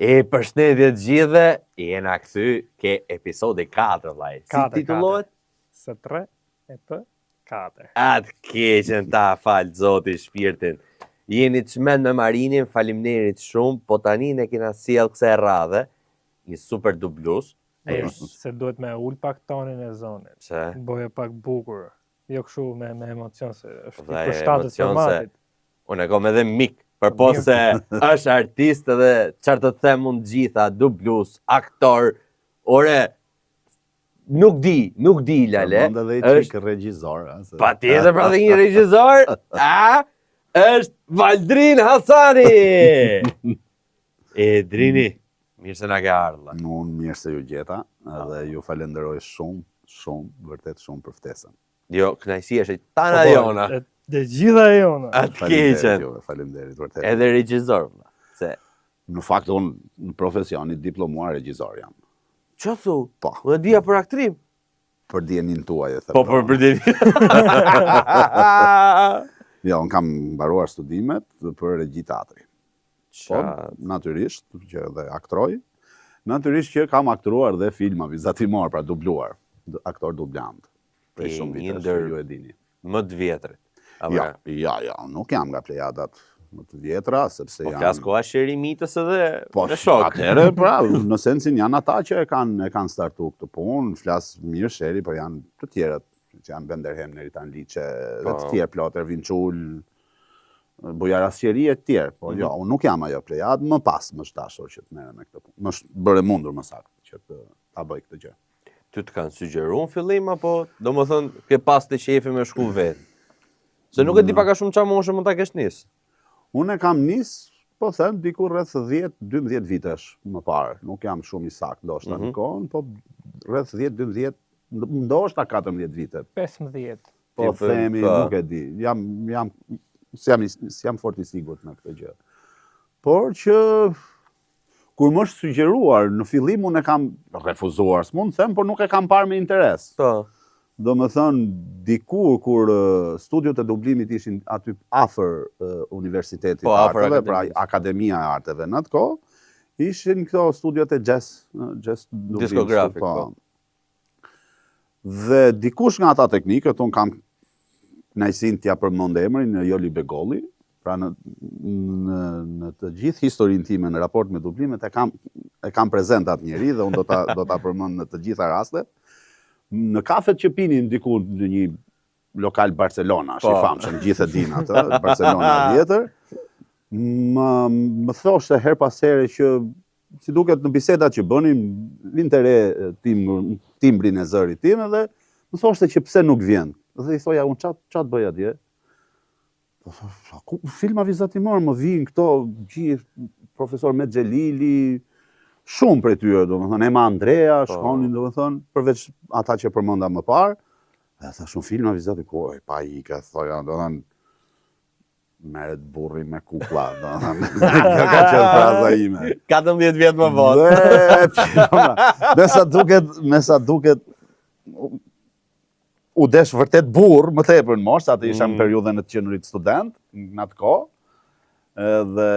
Përshëndetje të gjithëve, jena këthy ke episodi 4, vllai. Si titullohet? Së 3 e të 4. Atë keqen ta fal Zoti shpirtin. Jeni çmend me Marinin, faleminderit shumë, po tani ne kena sjell kësaj radhe një super dublus. Se duhet me ul pak tonin e zonit. Se? Boje pak bukur. Jo kështu me emocion se është Dhe i përshtatës formatit. Unë e kom edhe mik, përpo se është artist dhe çfarë të them unë gjitha, dublus, aktor, ore, nuk di Lale. Është regjisor, Patjetër pra dhe një regjisor, është Valdrin Hasani. Drini, mirë se na ke ardhur. Unë mirë se ju gjeta dhe ju falenderoj shumë, vërtet shumë për ftesën. Jo, kënaqësi është tana jona. Dhe gjitha jona. Atë keqen. Faleminderit vërtet. Edhe regjisor, se në fakt unë në profesionit diplomuar regjisor jam. Ço thu? Po. Unë dia për aktrim. Për dijenin tuaj e them. Po për dijenin. Jo, unë kam mbaruar studimet për regji teatri. Po, natyrisht që edhe aktroj. Natyrisht që kam aktruar dhe filma vizatimor, pra dubluar, aktor dublant. Për shumë vitesh që ju e dini. Më të vjetrit. Ja, nuk jam nga plejadat më të vjetra, sepse janë... Po flas koha Sherimitës edhe në shok. Atëherë, pra, në sensin janë ata që e kanë startu këtë punë, flas mirë Sheri, por janë të tjerët që janë Benderhem, Neritan Liçe, dhe të tjerë Plotër Vinçul, Bujar Asqeri e të tjerë. Po jo, unë nuk jam ajo plejad, më pas më shtashur që të merrem me këtë punë. Më bëre mundur më saktë që ta bëj këtë gjë. Ty të kanë sugjeruar në fillim apo domethënë ke pas të qefi me shku vetë? Se nuk e di pak a shumë çfarë moshe mund ta kesh nis. Unë e kam nis, po them diku rreth 10-12 vitesh më parë. Nuk jam shumë i saktë ndoshta në kohën, po rreth 10-12, ndoshta 14 vite. 15. Po themi, nuk e di. Jam fort i sigurt në këtë gjë. Por që kur më është sugjeruar, në fillim unë e kam refuzuar, s'mund të them, por nuk e kam parë me interes. Do më thënë, dikur kur studiot e dublimit ishin aty afër Universitetit Arteve, pra Akademia e Arteve në atë kohë, ishin këto studiot e jazz dublimit. Diskografik, Dhe dikush nga ata teknikët, unë kam kënaqësinë t'ja përmend emrin Joli Begolli, pra në të gjithë historinë time në raport me dublimet e kam prezent atë njeri dhe unë do ta përmend në të gjitha rastet. Në kafet që pinin diku në një lokal Barcelona, është i famshëm, gjithë e dinë atë, Barcelona vjetër, më thoshte her pas here që si duket në bisedat që bënim, vinte re timbrin e zërit tim dhe më thoshte që pse nuk vjen. Dhe i thoja, unë çat bëj atje? Filma vizatimor më vinë këto gjithë profesor Medxhelili, shumë prej tyre, domethënë Ema Andrea, shkonin domethënë, përveç ata që përmenda më parë. Dhe thash shumë filma vizatimor, pa ika, thoja, domethënë merret burri me kuklla, domethënë. Kjo ka qenë fraza ime. 14 vjet më vonë. Me sa duket u desh vërtet burr, më tepër në moshë, atë isha në periudhën e të qenurit student, në atë kohë. Dhe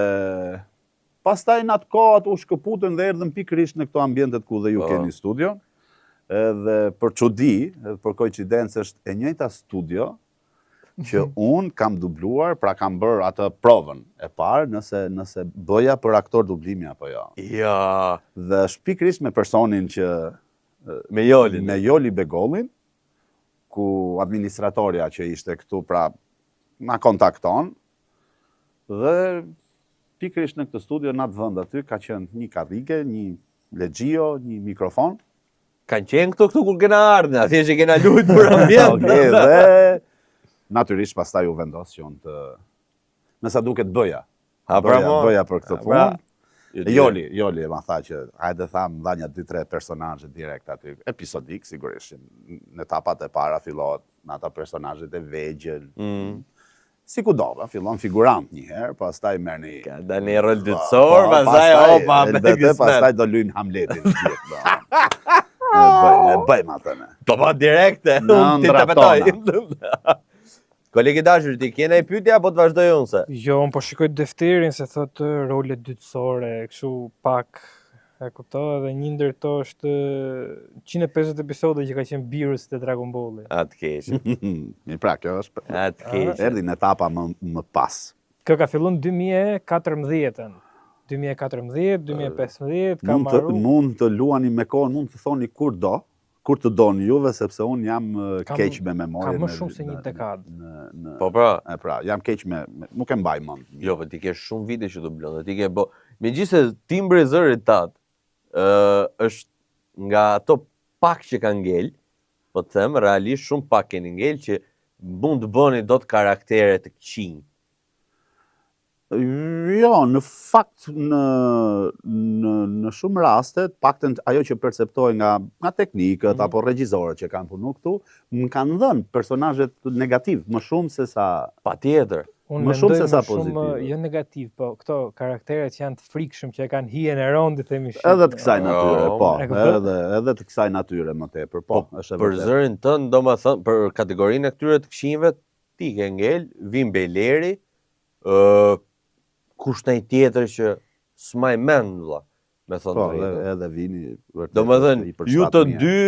pastaj në atë kohë atë u shkëputën dhe erdhën pikërisht në këto ambientet ku dhe ju keni studion. Dhe për çudi, për koincidencë është e njëjta studio që unë kam dubluar, pra kam bërë atë provën e parë nëse bëja për aktor dublimi apo jo. Ja. Dhe është pikërisht me personin që me Joli Begollin, ku administratorja që ishte këtu, pra na kontakton, dhe pikërisht në këtë studio, në atë vend aty, ka qenë një karrige, një Legjio, një mikrofon. Kanë qenë këtu kur kena ardhur, thjesht që kena luajtur për ambient. Dhe natyrisht pastaj u vendos që unë të... Me sa duket bëja. Bëja për këtë punë. Joli e ma tha që, hajde tham, dha një 2-3 personazhe direkt aty, episodik sigurisht. Në etapat e para fillohet në ata personazhet e vegjël. Si ku do, fillon figurant njëherë, pastaj merr një... Ka dalë një rol dytësor, pastaj do luajnë Hamletin. Ne bëjmë atë ne. Po direkte, ti të betoj. Kolegi dashur, ti kena i pyetja apo të vazhdoj unë se? Jo, unë po shikoj defterin se thotë role dytësore, kështu pak e kuptoj dhe një ndër to është 150 episode që ka qenë Beerus te Dragon Ball. Atë keqe. Mirë, pra, kjo është Atë keqe. erdhi në etapa më pas. Kjo ka filluar në 2014-ën. 2014, 2015 ka marrë. Mund të luani me kohën, mund të thoni kur të doni juve, sepse unë jam keq me memorie. Ka më shumë se një dekadë. Po pra. Pra, jam keq nuk e mbaj mend. Jo, po ti ke shumë vite që të blonde. Ti ke po. Megjithëse timbri i zërit tat është nga ato pak që kanë ngel, po të them realisht shumë pak keni ngel që mund të bëni dot karaktere të këqij. Jo, në fakt në shumë raste, paktën ajo që perceptoj nga teknikët apo regjisorët që kanë punu këtu, më kanë dhënë personazhet negativ, më shumë se sa Patjetër. më shumë se sa pozitiv. Jo negativ, po këto karakteret që janë të frikshëm që e kanë hijen e rëndi, themi shit. Edhe të kësaj natyre, po, e kupton? edhe të kësaj natyre më tepër, po, është e Për vërtetë. zërin tënd, domethënë, për kategorinë e këtyre të këqijve, ti ke ngel, vin Beleri, kush një tjetër që s'maj mend vlla, me thonë Po, drejtën. edhe vini vërtet. Domethënë, ju të dy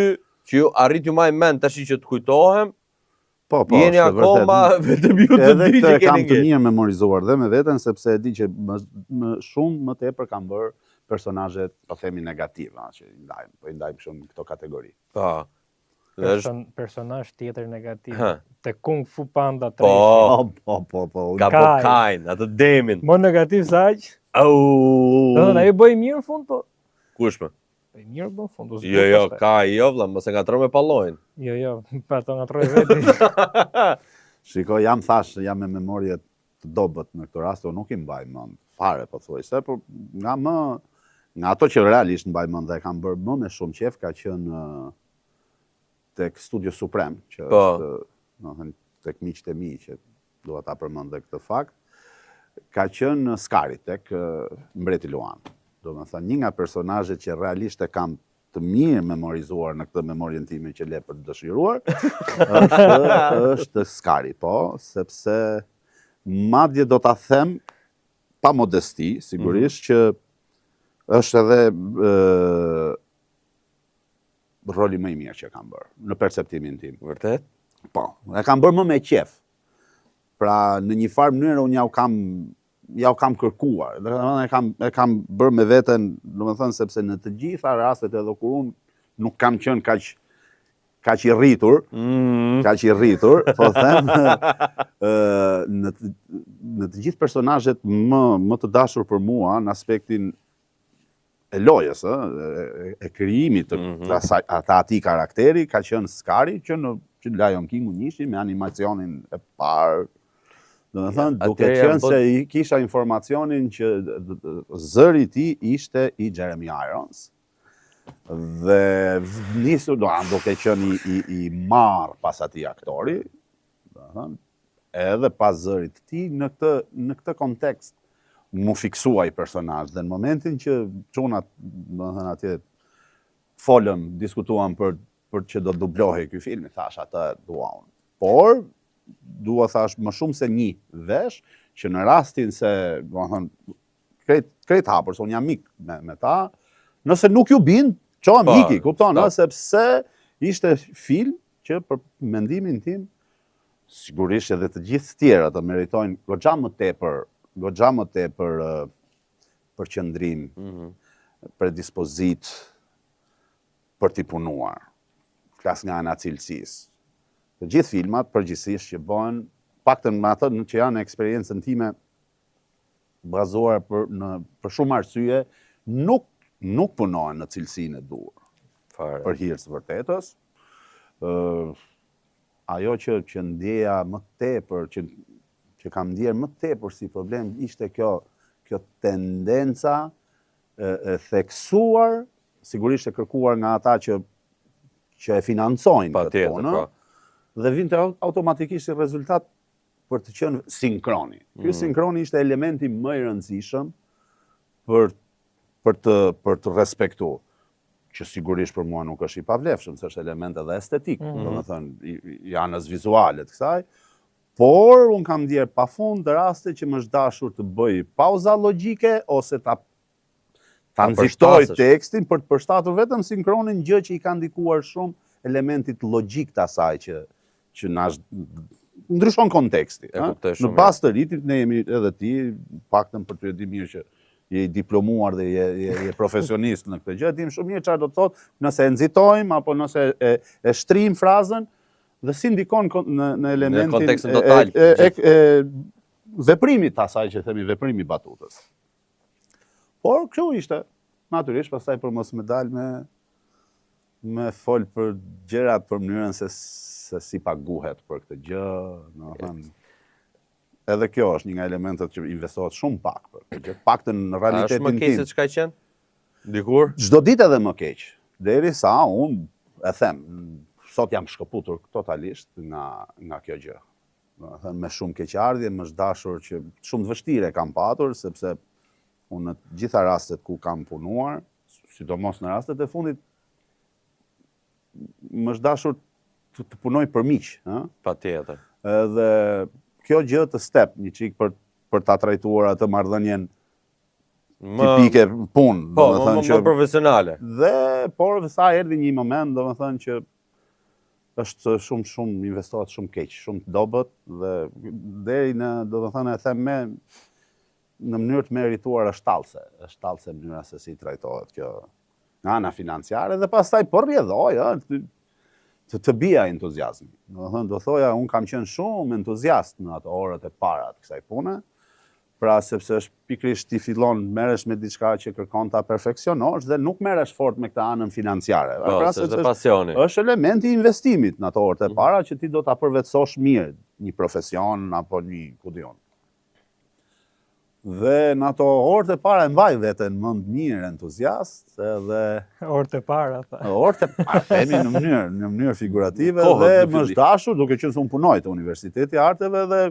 që ju arrit ju maj mend tash që të kujtohem, po, jeni është vërtet. akoma vetëm ju të Edhe dy këtë që e kam keni të ngel. mirë memorizuar dhe me veten, sepse e di që më shumë më tepër kam bërë personazhe, po themi negativ, që i ndajmë shumë në këto kategori. Po. Dhe është Personazh tjetër negativ. Ha. Te Kung Fu Panda 3. Po. ka Kaj. po Kain, atë demin. Më negativ se aq. Au. Do të thonë ai bëi mirë në fund, po. Kush më? Bëi mirë në fund. Jo, Kai, jo vlla, mos e ngatro me pallojin. Jo, pa to ngatroj vetë. Shiko, jam me memorie të dobët në këtë rast, unë nuk i mbaj mend fare pothuajse, por nga ato që realisht mbaj mend dhe kam bërë më me shumë qef ka qenë tek Studio Suprem, që Po. është, domethënë, tek miqtë e mi që dua ta përmend dhe këtë fakt, ka qenë Skari tek Mbreti Luan. Domethënë, një nga personazhet që realisht e kam të mirë memorizuar në këtë memorien time që le për të dëshiruar, është Skari, po, sepse madje do ta them pa modesti, sigurisht që është edhe roli më i mirë që kam bërë, në perceptimin tim. Vërtet? Po, e kam bërë më me qef. Pra, në një farë mënyrë unë ja u kam kërkuar. E kam bërë me veten, domethënë sepse në të gjitha rastet edhe kur unë nuk kam qenë kaq i rritur, po them, në të gjithë personazhet më të dashur për mua në aspektin e lojës, e krijimit të atij karakteri, ka qenë Skari, që në Lion King-u njishi me animacionin e parë. Domethënë, duke qenë se i kisha informacionin që zëri i tij ishte i Jeremy Irons. Dhe nisu duke qenë i marr pas atij aktori, domethënë, edhe pas zërit të tij në këtë kontekst mu fiksua i personazh dhe në momentin që çunat, domethënë atje folëm, diskutuam për që do dublohej ky film, thash atë dua unë. Por dua thash më shumë se një vesh që në rastin se, domethënë, krejt hapur, se unë jam mik me ta, nëse nuk ju bin, qohem miki, kupton, sepse ishte film që për mendimin tim sigurisht edhe të gjithë tjerë të meritojnë goxha më tepër përqendrim, predispozit për t'i punuar. Flas nga ana cilësisë. Të gjithë filmat përgjithsisht që bëhen, paktën me ato që janë eksperiencën time bazuar për shumë arsye, nuk punohen në cilësinë e duhur. Për hir të vërtetës. Ajo që ndjeja më tepër, që kam ndjerë më tepër si problem, ishte kjo tendenca e theksuar, sigurisht e kërkuar nga ata që e financojnë këtë punë, dhe vinte automatikisht si rezultat për të qenë sinkroni. Ky sinkroni ishte elementi më i rëndësishëm për të respektuar, që sigurisht për mua nuk është i pavlefshëm, se është element edhe estetik, domethënë janës vizuale të kësaj, Por, unë kam djerë pa fund të raste që më është dashur të bëj pauza logjike ose ta nxiktoj tekstin për të përshtatur vetëm sinkronin, gjë që i ka ndikuar shumë elementit logjik të asaj që na ndryshon konteksti. Në bazë të ritit, ne jemi edhe ti, paktën për të di mirë që je diplomuar dhe je profesionist në këtë gjë, dim shumë mirë çfarë do të thotë nëse e nxitojmë apo nëse e shtrim frazën dhe si ndikon në elementin kontekstin total veprimit të asaj që themi veprimi batutës. Por kështu ishte, natyrisht, pastaj për mos më dal me fol për gjërat për mënyrën se si paguhet për këtë gjë, domethënë. Edhe kjo është një nga elementet që investohet shumë pak për këtë gjë, paktën në realitetin tim. A është më keq se çka qenë? Dikur? Çdo ditë edhe më keq, derisa unë e them, sot jam shkëputur totalisht nga kjo gjë. Domethënë me shumë keqardhje, më është dashur që shumë të vështirë kam patur, sepse unë në gjitha rastet ku kam punuar, sidomos në rastet e fundit, më është dashur të punoj për miq, Patjetër. Edhe kjo gjë të step një çik për ta trajtuar atë marrëdhënien tipike punë, domethënë që më profesionale. Por sa erdhi një moment, domethënë që është shumë investohet shumë keq, shumë të dobët dhe deri në, domethënë e them në mënyrë të merituar është tallse mënyra se si trajtohet kjo nga ana financiare dhe pastaj po rrjedhoj, të bija entuziazmi. Do thoja, unë kam qenë shumë entuziast në ato orët e para të kësaj pune, pra sepse është pikrisht ti fillon merresh me diçka që kërkon ta perfeksionosh dhe nuk merresh fort me këtë anën financiare. Pra sepse pasioni. Është elementi i investimit në ato orët e para që ti do ta përvetësosh mirë një profesion apo një kudion. Dhe në ato orët e para e mbaj veten mend mirë entuziast edhe orët e para tha. Orët e para, themi në mënyrë figurative dhe më është dashur, duke qenë se unë punoj te Universiteti i Arteve dhe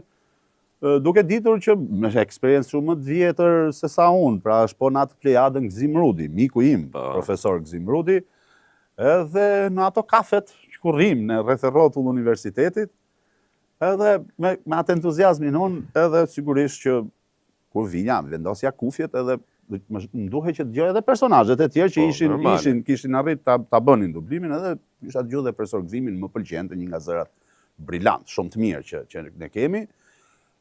duke ditur që me eksperiencë shumë më të vjetër se sa unë, pra është po në atë plejadën Gzim Rudi, miku im, profesor Gzim Rudi, edhe në ato kafet që ku rrim në rreth e rrotull universitetit, edhe me atë entuziazmin unë, edhe sigurisht që kur vinja, vendosja kufjet edhe më duhet që të dëgjoj edhe personazhet e tjerë që kishin arrit ta bënin dublimin, edhe isha dëgjuar dhe profesor Gzimin, më pëlqente, një nga zërat brillant, shumë të mirë që ne kemi.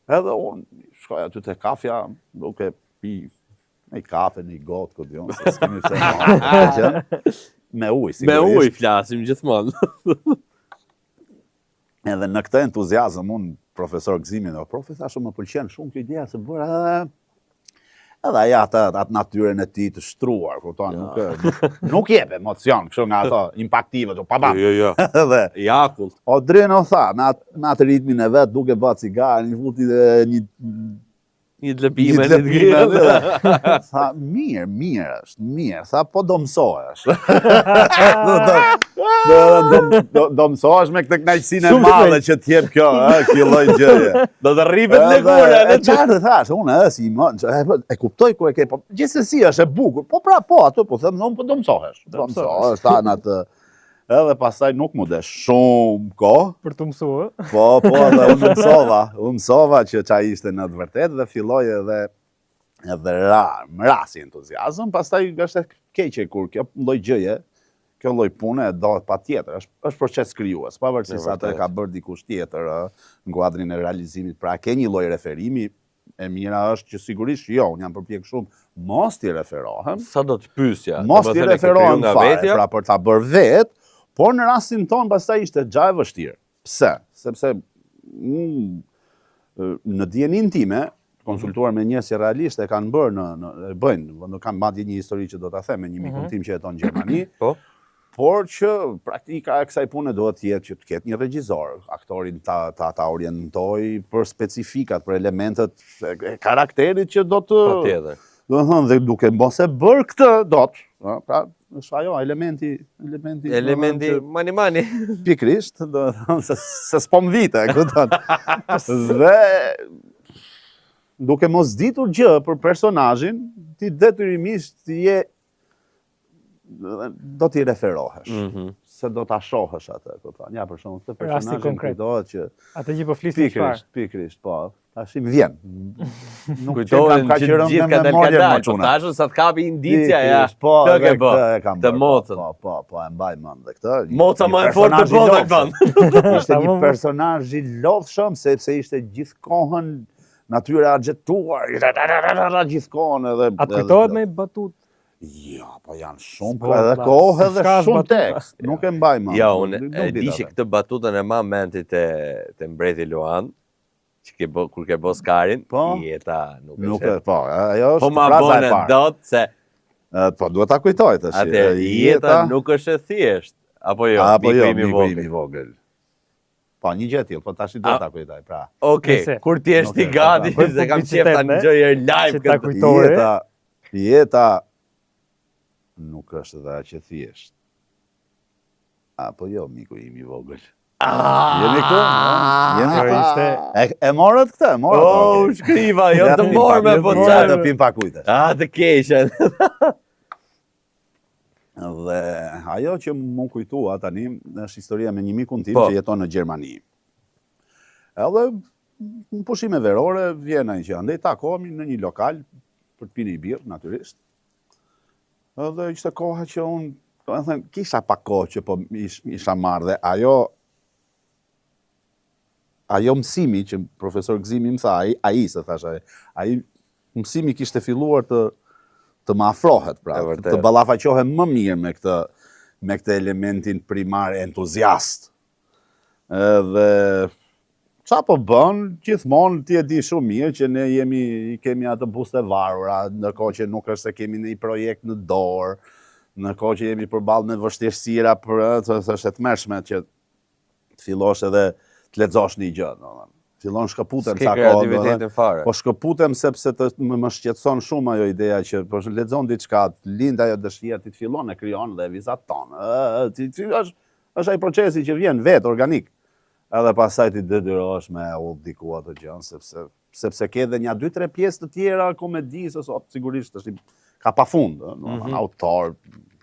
Edhe unë shkoj aty te kafja, duke pi një kafe, një gotë, ku dion, se s'kemi se me ujë, sigurisht. Me ujë flasim gjithmonë. Edhe në këtë entuziazëm unë profesor Gzimin, profesor më pëlqen shumë kjo ideja se bëra edhe aja atë natyrën e tij të shtruar, kupton, nuk jep emocion, kështu nga ato impaktive, Jo. Edhe I akullt. Odrino tha, me atë ritmin e vet, duke bë cigare, një futi dhe një lëpime. Tha, mirë është, mirë. Tha, po do mësohesh. Do mësohesh me këtë kënaqësinë e madhe që t'jep kjo lloj gjëje. Do të rripet lëkura. Çfarë thash, unë si e kuptoj ku e ke, po gjithsesi është e bukur. Po pra, po, atë po them, po do mësohesh. Do mësohesh, tha në atë. Edhe pastaj nuk më desh shumë kohë. Për të mësuar. Po, dhe unë mësova që çaj ishte në të vërtetë dhe filloj edhe më rasi entuziazëm, pastaj është keqe kur kjo lloj gjëje, kjo lloj pune do patjetër, është proces krijues, pavarësisht se atë ka bërë dikush tjetër në kuadrin e realizimit, pra ke një lloj referimi, e mira është që sigurisht unë jam përpjek shumë mos t'i referohem. Sa do të pyesja? Mos t'i referohem fare, pra për ta bërë vetë. Por në rastin tonë pastaj ishte gjë e vështirë. Pse? Sepse në dijenin time, konsultuar me njerëz që realisht e kanë bërë bëjnë, kanë madje një histori që do ta them me një mikun tim që jeton në Gjermani. Por që praktika e kësaj pune duhet të jetë që të ketë një regjisor, aktorin ta orientoj për specifikat, për elementet e karakterit që do të Patjetër. Do të thonë dhe duke mos e bërë këtë dot, pra është ajo elementi mani. Pikrisht, do të thonë se s'pom vite, kupton. Dhe duke mos ditur gjë për personazhin, ti detyrimisht do t'i referohesh. se do ta shohësh atë, kupton. Ja, për shembull, këtë Rasti personazh konkret. kujtohet që Atë që po flisim çfarë. pikërisht, po. Tash i vjen. Nuk Kujtohen që gjithë ka dalë, po tashun sa të kapi indicia, ja, po, këtë ke bë, të mocën. Po, e mbaj mend këtë. Moca më e fortë të botës bën. Ishte një personazh i lodhshëm sepse ishte gjithkohën natyrë argjetuar, gjithkohën edhe. Atë kujtohet me batut. Ja, po janë shumë, edhe kohë edhe shumë tekst. Nuk e mbaj mend. Ja, unë e di që këtë batutën e ma menti të mbreti Luan, që kur ke bo Skarin, jeta nuk është. Po, ajo Po është ma fraza e bone parë. dot se... Po, duhet ta kujtoj të shi. Atë, jeta nuk është e thjesht. Apo jo, miku im i vogël. Po, një gjë tillë, po tash duhet ta kujtoj, pra. Okej, kur ti je i gati, se kam qef ta ndjoj live këtë. Jeta nuk është dhe aq e thjesht. Apo jo, miku im i vogël. Jemi këtu? Jemi këtu? E morët këtë? Shkriva, jo të morë me po qarë. Të pim pak ujtë. Të keqen. Dhe ajo që më kujtua tani është historia me një mikun tim që jeton në Gjermani. Edhe në pushime verore vjen ai që andej takohemi në një lokal për të pirë një birrë, natyrisht. Edhe ishte koha që unë, do të thënë, kisha pak kohë që po isha marrë dhe ajo mësimi që profesor Gzimi më tha, ai se thasha, ai mësimi kishte filluar të më afrohet, pra, të ballafaqohe më mirë me këtë elementin primar entuziast. Dhe qa po bën, gjithmonë ti e di shumë mirë që ne kemi atë buste varura, ndërkohë që nuk është se kemi një projekt në dorë, ndërkohë që jemi përballë me vështirësira është të mërshme që të fillosh edhe të lexosh një gjë, fillon shkëputem sa kohë, po shkëputem sepse më shqetëson shumë ajo ideja që po lexon diçka, lind ajo dëshira ti të fillon e krijon dhe vizat tonë. Është ai procesi që vjen vetë organik. Edhe pastaj ti detyrohesh me diku atë gjën sepse ke edhe një 2-3 pjesë të tjera komedisë ose sigurisht është ka pafund, autor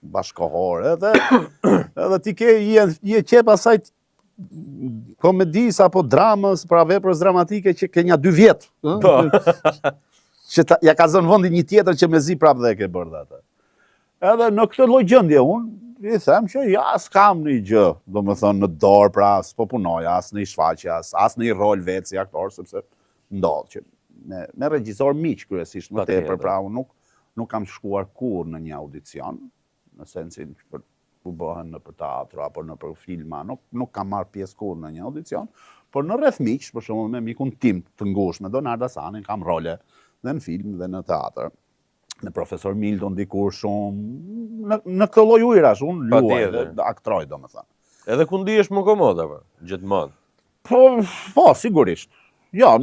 bashkohor, edhe ti ke je qep asaj komedis apo dramës, pra veprës dramatike që ke një 2 vjet. Që ja ka zënë vendi një tjetër që mezi prap dhe e ke bërë atë. Edhe në këtë lloj gjendje unë i them që ja s'kam një gjë, domethënë në dorë, pra s'po punoj as në shfaqje, as në një rol vetë si aktor, sepse ndodh që me regjisor miq kryesisht më tepër, pra unë nuk kam shkuar kurrë në një audicion, në sensin për ku bëhen në për teatro apo në për filma, nuk kam marrë pjesë kurrë në një audicion, por në rreth miq, për shembull me mikun tim të ngushtë, me Donard Hasanin, kam role dhe në film dhe në teatr. Me profesor Mildon dikur shumë, në këtë lloj ujrash, unë luaj, aktroj domethënë. Edhe ku ndihesh më komod apo gjithmonë? Po, sigurisht. Jo,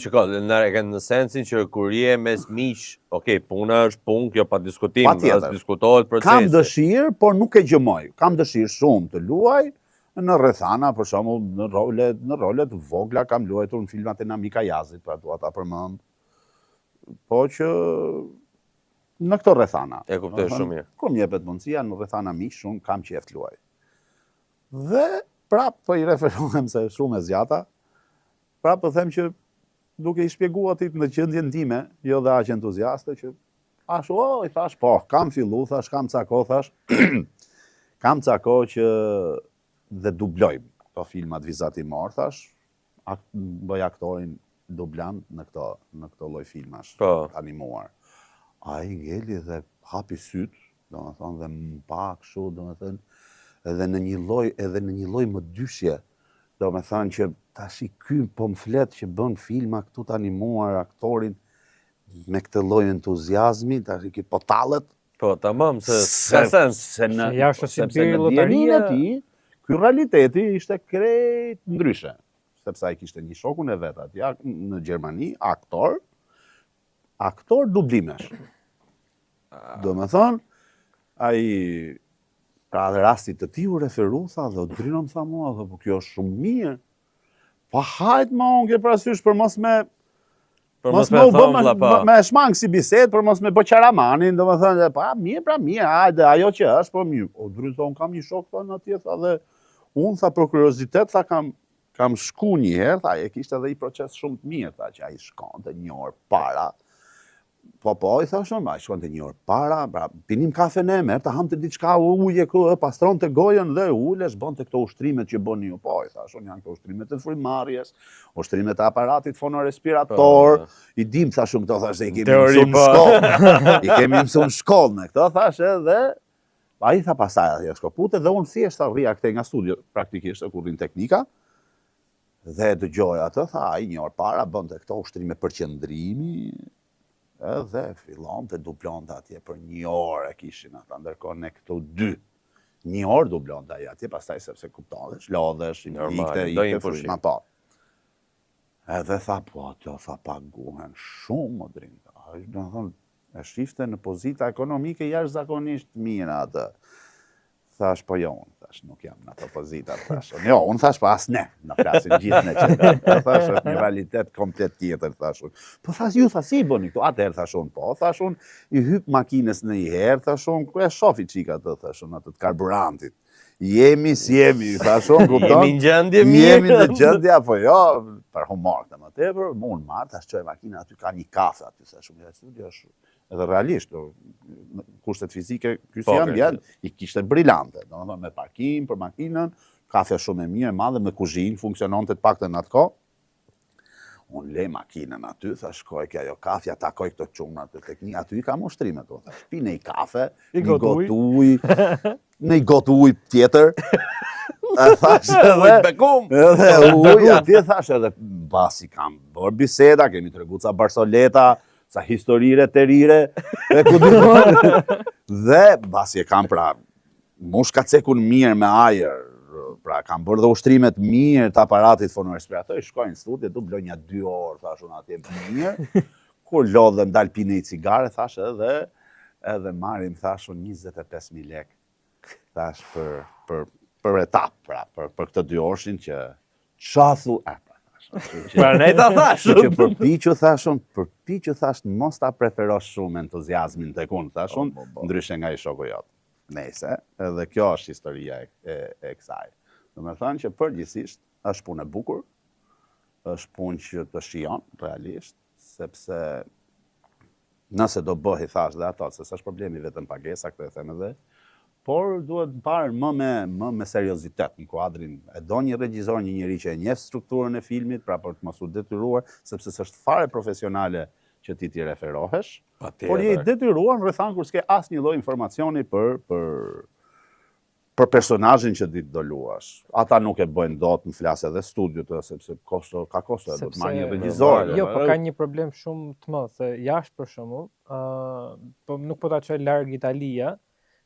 shiko, në sensin që kur je mes miq, okay, puna është punë, kjo pa diskutim, as diskutohet procesi. Kam dëshirë, por nuk e gjëmoj. Kam dëshirë shumë të luaj në rrethana, për shembull, në role të vogla kam luajtur në filmat e Namika Yazit, pra dua ta përmend. Po që në këto rrethana. E kuptoj shumë mirë. Kur më jepet mundësia në rrethana miq shumë kam qejf të luaj. Dhe prap po i referohem se shumë e zgjata. Pra po them që duke i shpjeguar atit në gjendjen time, jo dhe aq entuziaste që i thash, po, kam fillu, thash, kam ca kohë, thash, kam ca kohë që dhe dubloj këto filmat vizatimor, thash, bëj aktorin dublant në këto lloj filmash animuar. Ai ngeli dhe hapi syt, domethënë dhe më pa kështu, domethënë, edhe në një lloj më dyshje, domethënë që tash i ky po më flet që bën filma këtu të animuar aktorin me këtë lloj entuziazmi, tash i po tallet. Po, tamam, se ka sens. Se jashtë si biri lotaria, ky realiteti ishte krejt ndryshe. Sepse ai kishte një shokun e vet atje në Gjermani, aktor dublimesh. Domethënë, ai pra dhe rastit të tij u referu, tha, dhe o drinon tha mua, dhe po kjo është shumë mirë. Pa hajt ma unë ke parasysh për mos me Për Mos mos me më u bë thonë vlla po. me shmang si bisedë, për mos me bë qaramanin, domethënë, pa mirë, hajde, ajo që është, po mirë. O drejton kam një shok thonë atje, tha dhe unë tha për kuriozitet, tha kam shku një herë, tha, e kishte edhe i proces shumë të mirë, tha që ai shkonte një orë para. Po, i thashon, ai shkonte një orë para, pra pinim kafe në emër, ta hamte diçka uje këtu, pastronte gojën dhe ulesh, bënte këto ushtrimet që bëni ju. Po, i thashon, janë këto ushtrimet e frymëmarrjes, ushtrimet e aparatit fonorespirator, i dim thashun këto, thash se i kemi mësuar në shkollë. I kemi mësuar në shkollë me këto, thash edhe ai tha pastaj ajo shkopute dhe unë thjesht rria këtej nga studio praktikisht kur rrin teknika. Dhe dëgjoj atë, tha ai një orë para bënte këto ushtrime përqendrimi. Edhe fillon të dublonte atje për një orë e kishin ata, ndërkohë ne këto 2. Një orë dublonte ai atje, pastaj sepse kuptohesh, lodhesh, ikte fryma po. Edhe tha, po, ato tha paguhen shumë më dringa. Do të thonë, e shifte në pozita ekonomike jashtëzakonisht mira atë. Thash, po jo, unë thash, nuk jam në ato pozita, thash. Jo, unë thash, po as ne, në flasin gjithë në që thash, është një realitet komplet tjetër, thash unë. Po thash, ju thash, si bëni këtu, atëherë thash unë, po, thash unë, i hyp makines në i herë, thash unë, ku e shofi qika të, thash unë, atë të karburantit. Jemi si jemi, thash unë, kupton? Jemi në gjendje mirë. Jemi në gjendje, apo jo, për humor të më tepër, unë marrë, thash qoj makina, aty ka një kafe, aty, thash unë, studio është edhe realisht, kushtet fizike, ky si ambient, i kishte brillante, domethënë me parkim për makinën, kafe shumë e mirë, madhe me kuzhinë, funksiononte të paktën atë kohë. Unë lej makinën aty, thash shkoj kjo ajo kafja, takoj këto çuna aty tek një, aty ka mushtrime to, thash pi një kafe, një got ujë, një got ujë tjetër. Thash edhe ujë atje, thash edhe basi kam bërë biseda, kemi tregu ca barsoleta, sa historire të rire, e ku dhe basi e kam pra, mush ka cekun mirë me ajer, pra kam bërë dhe ushtrimet mirë të aparatit fonorespirator, shkoj në studio, du bloj një 2 orë, thash unë atje mirë, kur lodhem dal pine i cigare, thash edhe marim, thash unë 25.000 lek, thash për etap, pra, për këtë 2 orshin që qathu, Pra ne ta thash. Që përpiqu thash mos ta preferosh shumë entuziazmin tek unë, thash unë, ndryshe nga i shoku jot. Nëse, edhe kjo është historia e kësaj. Domethënë që përgjithsisht është punë e bukur, është punë që të shijon realisht, sepse nëse do bëhi thash dhe ato, se s'është problemi vetëm pagesa, këtë e them edhe, por duhet parë më me seriozitet në kuadrin. E do një regjisor, një njeri që e njeh strukturën e filmit, pra për të mos u detyruar, sepse s'është fare profesionale që ti referohesh, por je i detyruar në rrethan kur s'ke asnjë lloj informacioni për personazhin që ti do luash. Ata nuk e bëjnë dot, më flas edhe studiot, sepse ka kosto, do të marrë një regjisor. Jo, po ka një problem shumë të madh, se jashtë për shembull, po nuk po ta çoj larg Italia.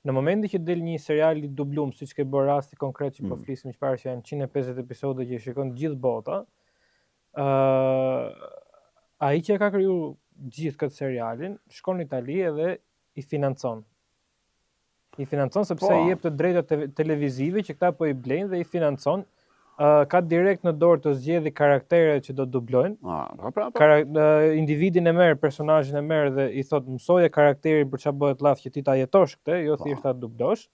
Në momentin që del një serial i dublum, siç ke bërë rasti konkret që po flisim çfarë që janë 150 episode që shikon gjithë bota, ai që ka kriju gjithë këtë serialin, shkon në Itali edhe i financon. I financon sepse i jep të drejtat televizive që këta po i blejnë dhe i financon. Ka direkt në dorë të zgjedhë karakteret që do të dublojnë. Individin e merr, personazhin e merr dhe i thot mësoje karakterin për çfarë bëhet llaf që ti ta jetosh këtë, jo thjesht ta dublosh.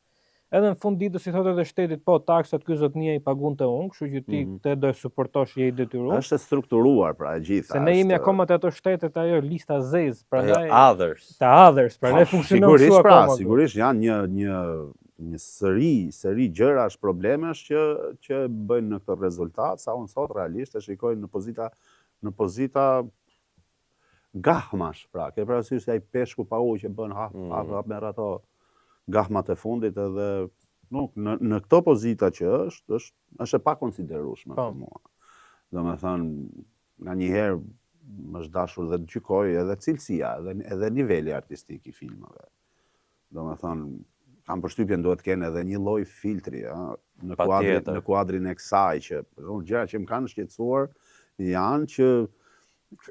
Edhe në fund ditës i thot edhe shtetit, po taksat ky zotnia i pagunte unë, kështu që ti këtë do e suportosh, je i detyruar. Është strukturuar pra e gjitha. Se ne jemi akoma te ato shtetet ajo lista zez, prandaj others. Te others, prandaj funksionon kështu akoma. Sigurisht janë një seri gjërash, problemesh që bëjnë në këtë rezultat, sa unë sot realisht e shikoj në pozita gahmash, pra, ke parasysh se ai peshku pa ujë që bën hap merr ato gahmat e fundit edhe nuk në këto pozita që është e pakonsiderueshme për mua. Domethënë, nganjëherë më është dashur dhe të gjykoj edhe cilësia, edhe niveli artistik i filmave. Domethënë, kam përshtypjen duhet kenë edhe një lloj filtri në kuadrin e kësaj që gjëra që më kanë shqetësuar janë që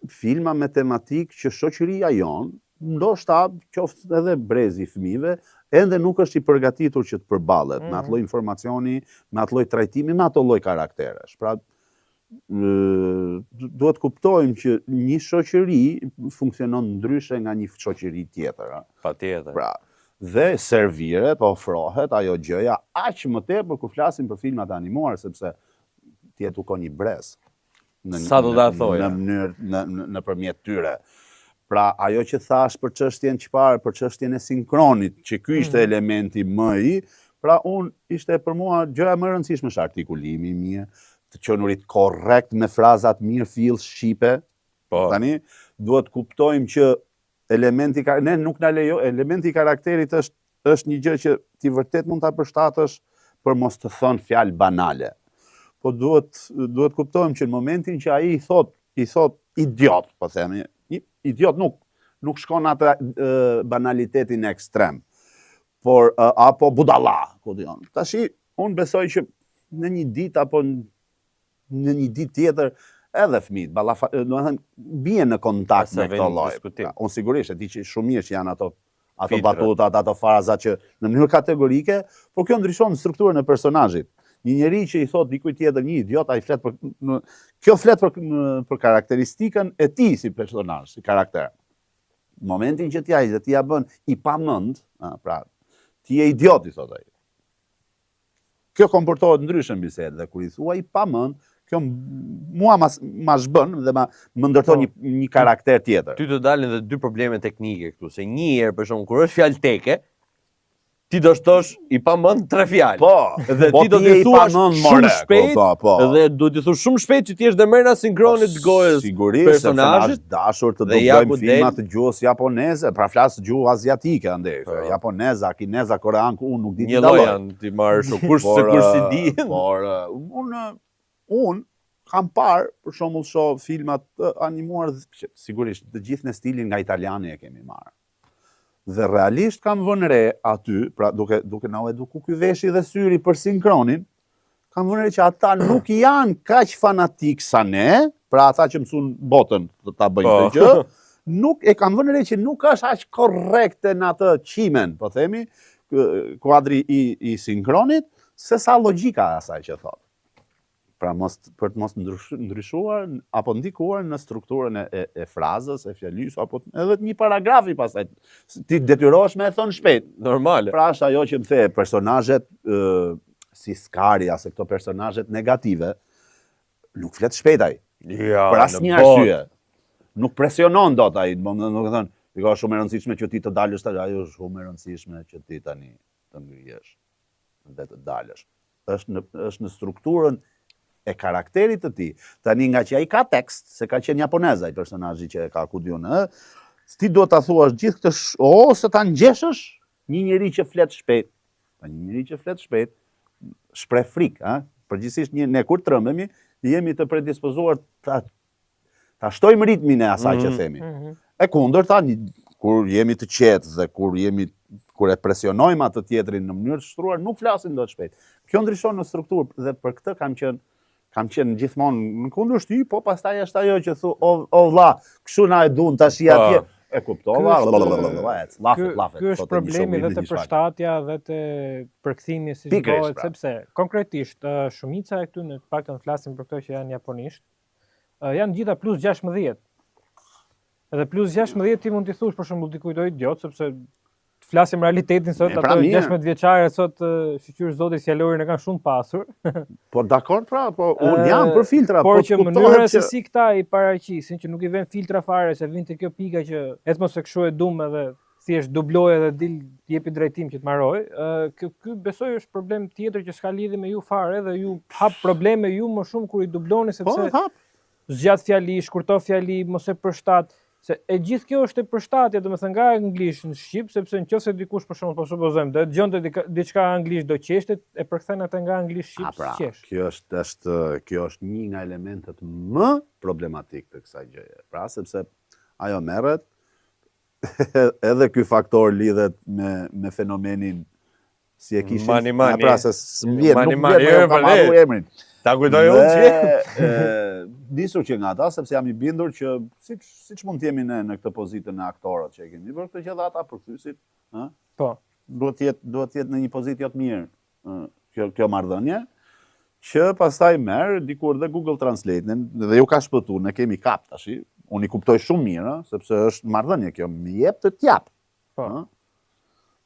filma me tematikë që shoqëria jon, ndoshta qoftë edhe brezi i fëmijëve, ende nuk është i përgatitur që të përballet me atë lloj informacioni, me atë lloj trajtimi, me ato lloj karakteresh. Pra duhet kuptojmë që një shoqëri funksionon ndryshe nga një shoqëri tjetër. Patjetër. Pra, dhe serviret, ofrohet ajo gjëja aq më tepër kur flasim për filmat animuar, sepse ti u ka një brez. Sa do ta thoja? Në mënyrë nëpërmjet tyre. Pra, ajo që thash për çështjen çfarë, për çështjen e sinkronit, që ky ishte elementi më i, pra ishte për mua gjëja më e rëndësishme është artikulimi i mirë, të qenurit korrekt me frazat mirë fill shqipe. Tani duhet kuptojmë që ne nuk na lejo, elementi i karakterit është një gjë që ti vërtet mund ta përshtatësh për mos të thënë fjalë banale. Po duhet kuptojmë që në momentin që ai i thot idiot, po themi, idiot nuk shkon atë banalitetin ekstrem. Por apo budalla, ku diun. Tashi unë besoj që në një ditë apo në një ditë tjetër edhe fëmijët, domethënë bien në kontakt me këto lloj. Unë sigurisht e di që shumë mirë që janë ato batutat, ato frazat që në mënyrë kategorike, por kjo ndryshon strukturën e personazhit. Një njeri që i thot dikujt tjetër një idiot, ai flet kjo flet për karakteristikën e tij si personazh, si karakter. Në momentin që ti ja bën i pamend, pra ti je idiot, i thot ai. Kjo komportohet ndryshe në bisedë dhe kur i thua i pamend, kjo mua ma zhbën dhe më ndërton një karakter tjetër. Ty të dalin dhe dy probleme teknike këtu, se një herë për shembull kur është fjalë teke, ti do shtosh i pamend 3 fjalë. Po, dhe ti do t'i thuash shumë shpejt, dhe do t'i thuash shumë shpejt që ti je mërna sinkronit gojës personazhit. Sigurisht, dashur të dublojmë filma të gjuhës japoneze, pra flas gjuhë aziatike andej, japoneza, kineza, korean, unë nuk di të dalloj. Një lloj janë ti marrësh kush si di. Por unë kam parë, për shembull, shoh filmat animuar, sigurisht të gjithë në stilin nga italiani e kemi marrë. Dhe realisht kam vënë re aty, pra duke na u eduku ky veshi dhe syri për sinkronin, kam vënë re që ata nuk janë kaq fanatik sa ne, pra ata që mësun botën ta bëjnë këtë gjë, nuk e kam vënë re që nuk është aq korrekte në atë qimen, po themi, kuadri i sinkronit, se sa logjika e asaj që thot. Pra për të mos ndryshuar apo ndikuar në strukturën e frazës, e fjalës, apo edhe një paragrafi pastaj. Ti detyrohesh me e thënë shpejt. Normale. Pra është ajo që më the, personazhet si Skaria, se këto personazhet negative, nuk flet shpejt ai. Ja, për asnjë arsye. Nuk presionon dot ai, domethënë thënë, ka shumë e rëndësishme që ti të dalësh tani, ajo është shumë e rëndësishme që ti tani të ngrihesh dhe të dalësh. Është në strukturën e karakterit të tij. Tani nga që ai ka tekst, se ka qenë japonez ai personazhi që ka ku diun, ti duhet ta thuash gjithë këtë ose ta ngjeshësh një njeri që flet shpejt. Një njeri që flet shpejt shpreh frikë, Përgjithsisht ne kur trembemi, jemi të predispozuar ta shtojmë ritmin e asaj që themi. E kundërta, kur jemi të qetë dhe kur e presionojmë atë tjetrin në mënyrë të shtruar, nuk flasim dot shpejt. Kjo ndryshon në strukturë dhe për këtë kam qenë gjithmonë në kundërshty, po pastaj është ajo që thu, o vlla, kështu na e duan tash atje. E kuptova, lafet. Ky është problemi dhe të përshtatja dhe të përkthimi si bëhet, sepse konkretisht shumica e këtu, në të paktën flasim për këto që janë japonisht, janë gjitha plus 16. Edhe plus 16 ti mund t'i thush për shembull dikujt idiot, sepse flasim realitetin sot, ato 16 vjeçare sot shqyr zotit fjalorin e kanë shumë pasur. Po dakord pra, po unë jam për filtra, por që mënyra se si këta i paraqisin që nuk i vën filtra fare, se vjen te kjo pika që etmos e kshu e dum edhe thjesht dubloj edhe dil jepi drejtim që të marroj. Ky besoj është problem tjetër që s'ka lidhje me ju fare dhe ju hap probleme ju më shumë kur i dubloni sepse zgjat fjali, shkurto fjali, mos e përshtat. Se e gjithë kjo është e përshtatje, domethënë nga anglisht në shqip, sepse nëse dikush për shembull po supozojmë, do dëgjonte diçka anglisht do qeshtet, e përkthen atë nga anglisht shqip qesh. Kjo është një nga elementet më problematik të kësaj gjëje. Pra sepse ajo merret edhe ky faktor lidhet me fenomenin si e kishin. Pra se s'vjen, nuk vjen pa marrë emrin. Ta kujtoj unë që nisur që nga ata, sepse jam i bindur që siç mund të jemi ne në këtë pozitën e aktorët që e kemi bërë këtë që dhe ata përkthysit, po. Duhet të jetë në një pozitë jo të mirë kjo marrëdhënie, që pastaj merr dikur dhe Google Translate-in dhe ju ka shpëtuar, ne kemi kap tash. Unë i kuptoj shumë mirë, sepse është marrëdhënie kjo, më jep të t'jap.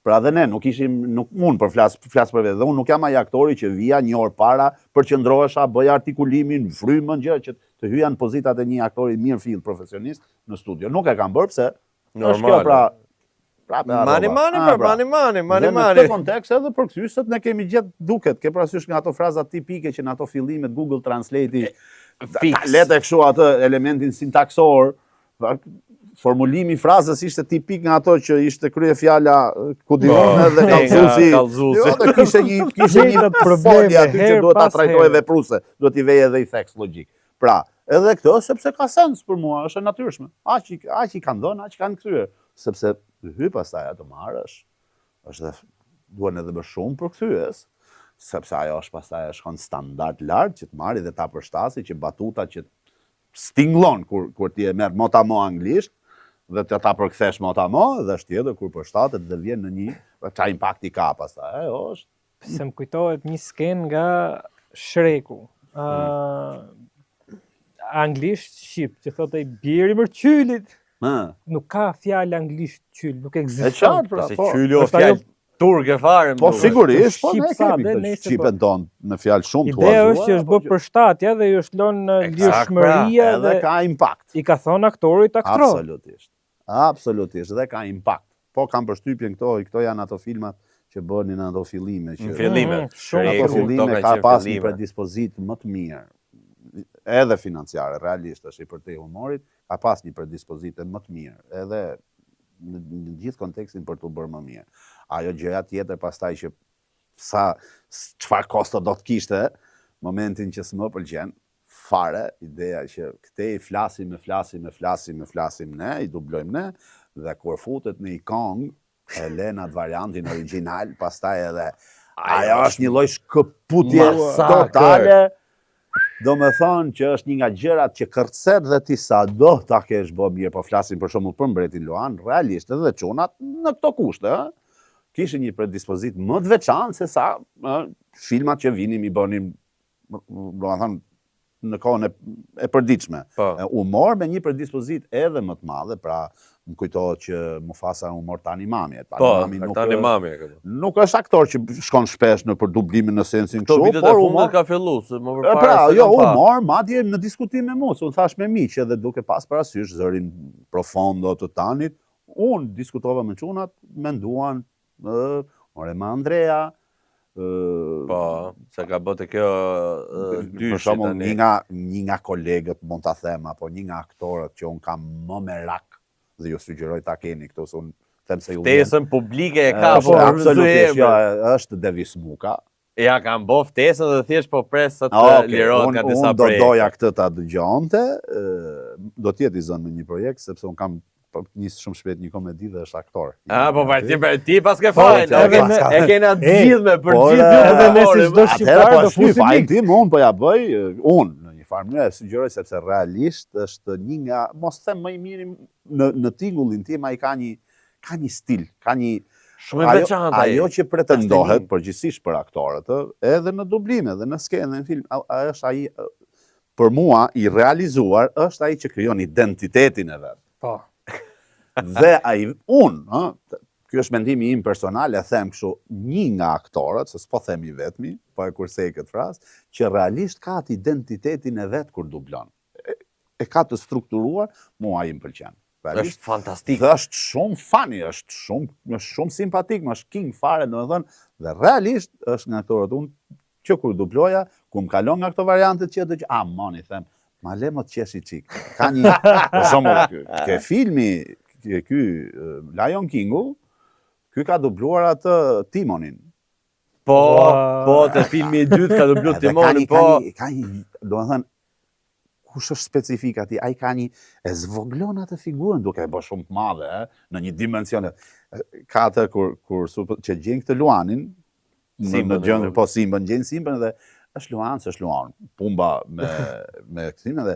Pra dhe ne nuk ishim, unë flas për vetë, dhe unë nuk jam ai aktori që vija një orë para, përqendrohesha, bëja artikulimin, frymën, gjë që të hyja në pozitat e një aktori mirë fill profesionist në studio. Nuk e kam bërë pse është kjo pra Mani. Dhe në këtë kontekst edhe për kthyeset ne kemi gjetë duket, ke parasysh nga ato frazat tipike që në ato fillimet Google Translate-i letë kështu atë elementin sintaksor, formulimi i frazës ishte tipik nga ato që ishte krye fjala Kudimone dhe kallëzuesi. Jo, dhe kishte një folje aty që duhet ta trajtojë vepruese, duhet i vejë edhe i theks logjik. Pra, edhe këtë sepse ka sens për mua, është e natyrshme. Aq i kanë dhënë, aq kanë kthyer, sepse hy pastaj ato marrësh, është dhe duhen edhe më shumë për kthyes, sepse ajo është pastaj shkon standard lart që të marrë dhe ta përshtasë që batuta që stingllon kur ti e merr motamo anglisht dhe të ta përkthesh motamo dhe është tjetër kur përshtatet dhe vjen në një ç'a impakti ka pastaj. Ajo është se më kujtohet një sken nga Shreku. Anglisht shqip që thotë ai bjeri mërqylit. Nuk ka fjalë anglisht qyl, nuk ekziston. Se qyli o fjalë turke fare. Po sigurisht, po ne kemi të shqipen tonë në fjalë shumë të Ideja është që është bë përshtatja dhe ju është lënë lirshmëria dhe ka impakt. I ka thonë aktorit aktro. Absolutisht, dhe ka impakt. Po kam përshtypjen këto janë ato filmat që bënin në ato fillime. Në ato fillime ka pas një predispozit më të mirë. Edhe financiare, realisht është i përtej humorit, ka pas një predispozite më të mirë, edhe në gjithë kontekstin për të bërë më mirë. Ajo gjëja tjetër pastaj që çfarë kosto do të kishte, momentin që s'më pëlqen, fare, ideja që këtej flasim ne, i dublojmë ne, dhe kur futet në i kong, e lena të variantin original, pastaj edhe ajo është një lloj shkëputje totale. Do me thonë që është një nga gjërat që kërcet dhe ti sa do ta kesh bë mirë, po flasim për shembull për mbretin Luan, realisht edhe çunat në këto kushte, kishin një predispozit më të veçantë se sa filmat që vinim i bënim, domethënë në kohën e përditshme. Humor me një predispozit edhe më të madhe, pra më kujtohet që Mufasa humor Tani Mami. Tani Mami. Nuk është aktor që shkon shpesh në për dublimin në sensin kështu, por humor ka filluar se më përpara. Pra, jo humor, madje në diskutim me mua, unë thash me miq edhe duke pas parasysh zërin profondo të Tanit, unë diskutova me çunat, menduan ore me Andrea, po, se ka bëte kjo për shembull një nga kolegët mund ta them apo një nga aktorët që un kam më merak dhe ju sugjeroj ta keni këto se un them se ju ftesën publike e ka absolutisht, është Devis Muka. Ja kam bë ftesën dhe thjesht po pres sa të lirohet nga disa projekte. Unë do doja këtë ta dëgjonte, do të jetë i zënë me një projekt sepse un kam nis shumë shpejt një komedi dhe është aktor. Po ti pas ke fajin, e kena të gjithë me për gjithë edhe nëse çdo shqiptar do fusi fajin tim, unë po ja bëj, unë në një farë mënyrë sugjeroj sepse realisht është një nga, mos them më i miri në tingullin tim, ai ka një stil, ka një shumë i veçantë. Ajo që pretendohet përgjithsisht për aktorët, edhe në dublime dhe në skenë në film, është ai për mua i realizuar, është ai që krijon identitetin e vet. Po. Dhe ky është mendimi im personal, e them kështu, një nga aktorët, se s'po them i vetmi, po e kursej këtë frazë, që realisht ka atë identitetin e vet kur dublon. E ka të strukturuar, mua i më pëlqen. Është fantastik. Dhe është shumë funny, është shumë simpatik, më është king fare, domethënë, dhe realisht është nga aktorët unë që kur dubloja, ku më kalon nga këto variantet që të që, moni, them, ma le më të qeshi qik. Ka një, për shembull, ke filmi, ky Lion Kingu, ky ka dubluar atë Timonin. Po, te filmi i dytë ka dubluar Timonin, po. Ka një, domethënë, kush është specifik atij, ai ka një, e zvoglon atë figurën duke e bërë shumë të madhe, në një dimension. Ka atë kur që gjen këtë Luanin, në gjendje po Simbën, gjen Simbën dhe është Luan, s'është Luan. Pumba me këtimin dhe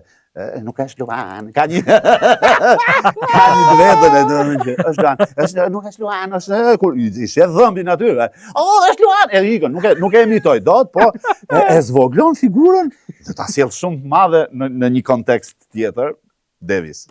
nuk është Luan, ka një ka një të vetën që është Luan, nuk është Luan, është kur i shet dhëmbin aty. Është Luan, e ikën, nuk e imitoj dot, po e zvoglon figurën dhe ta sjell shumë të madhe në një kontekst tjetër, Davis.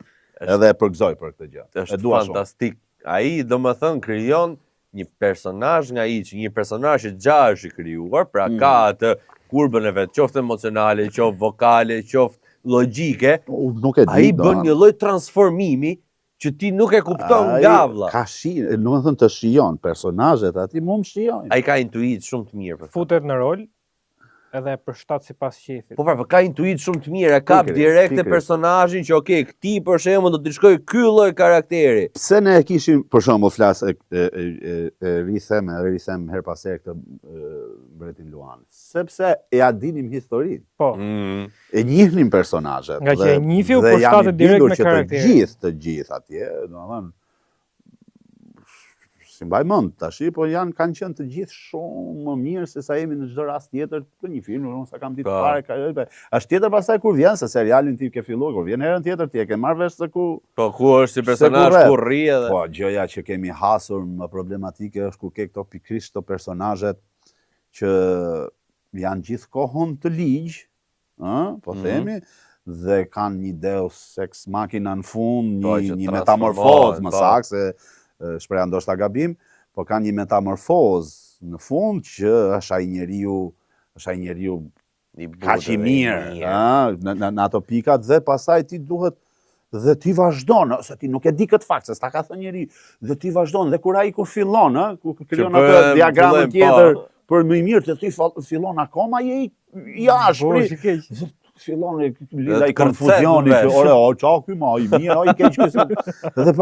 Edhe e përgëzoj për këtë gjë. Është fantastik. Ai domethënë krijon një personazh nga hiç, një personazh që gjatë është i krijuar, pra ka atë kurbën e vet, qoftë emocionale, qoftë vokale, qoftë logjike. Nuk e di. Ai bën një lloj transformimi që ti nuk e kupton nga vlla. Ka domethënë të shijon personazhet aty, më shijojnë. Ai ka intuit shumë të mirë për këtë. Futet në rol edhe e përshtat sipas shefit. Po pra, ka intuit shumë të mirë, e kap direkt e personazhin që okay, këtij për shembull do të shkoj ky lloj karakteri. Pse ne e kishim për shembull flas rrithem her pas here këtë mbretin Luan. Sepse ja dinim historinë. Po. E njihnim personazhet. Nga që e njifi u përshtatet direkt me karakterin. Të gjithë atje, domethënë si mbaj mend tash, po kanë qenë të gjithë shumë më mirë se sa jemi në çdo rast tjetër të një film, unë sa kam ditë fare. Është tjetër pastaj kur vjen se serialin ti ke filluar, kur vjen herën tjetër ti e ke marrë vesh se ku ku është si personazh, ku rri edhe. Po, gjëja që kemi hasur më problematike është kur ke këto pikërisht këto personazhet që janë gjithkohon të ligj, po themi, dhe kanë një deus ex machina në fund, një metamorfozë më saktë se shpreha ndoshta gabim, po kanë një metamorfozë në fund që është ai njeriu kaq i mirë, në ato pikat dhe pastaj ti duhet dhe ti vazhdon, se ti nuk e di këtë fakt, se s'ta ka thënë njeriu, dhe ti vazhdon dhe kur ai kur fillon, kur krijon atë diagramën tjetër për më mirë, të ti fillon akoma je i ashpër. Fillon lidha i konfuzioni që ore, qa ky ma, i mirë, i keq kësë. Dhe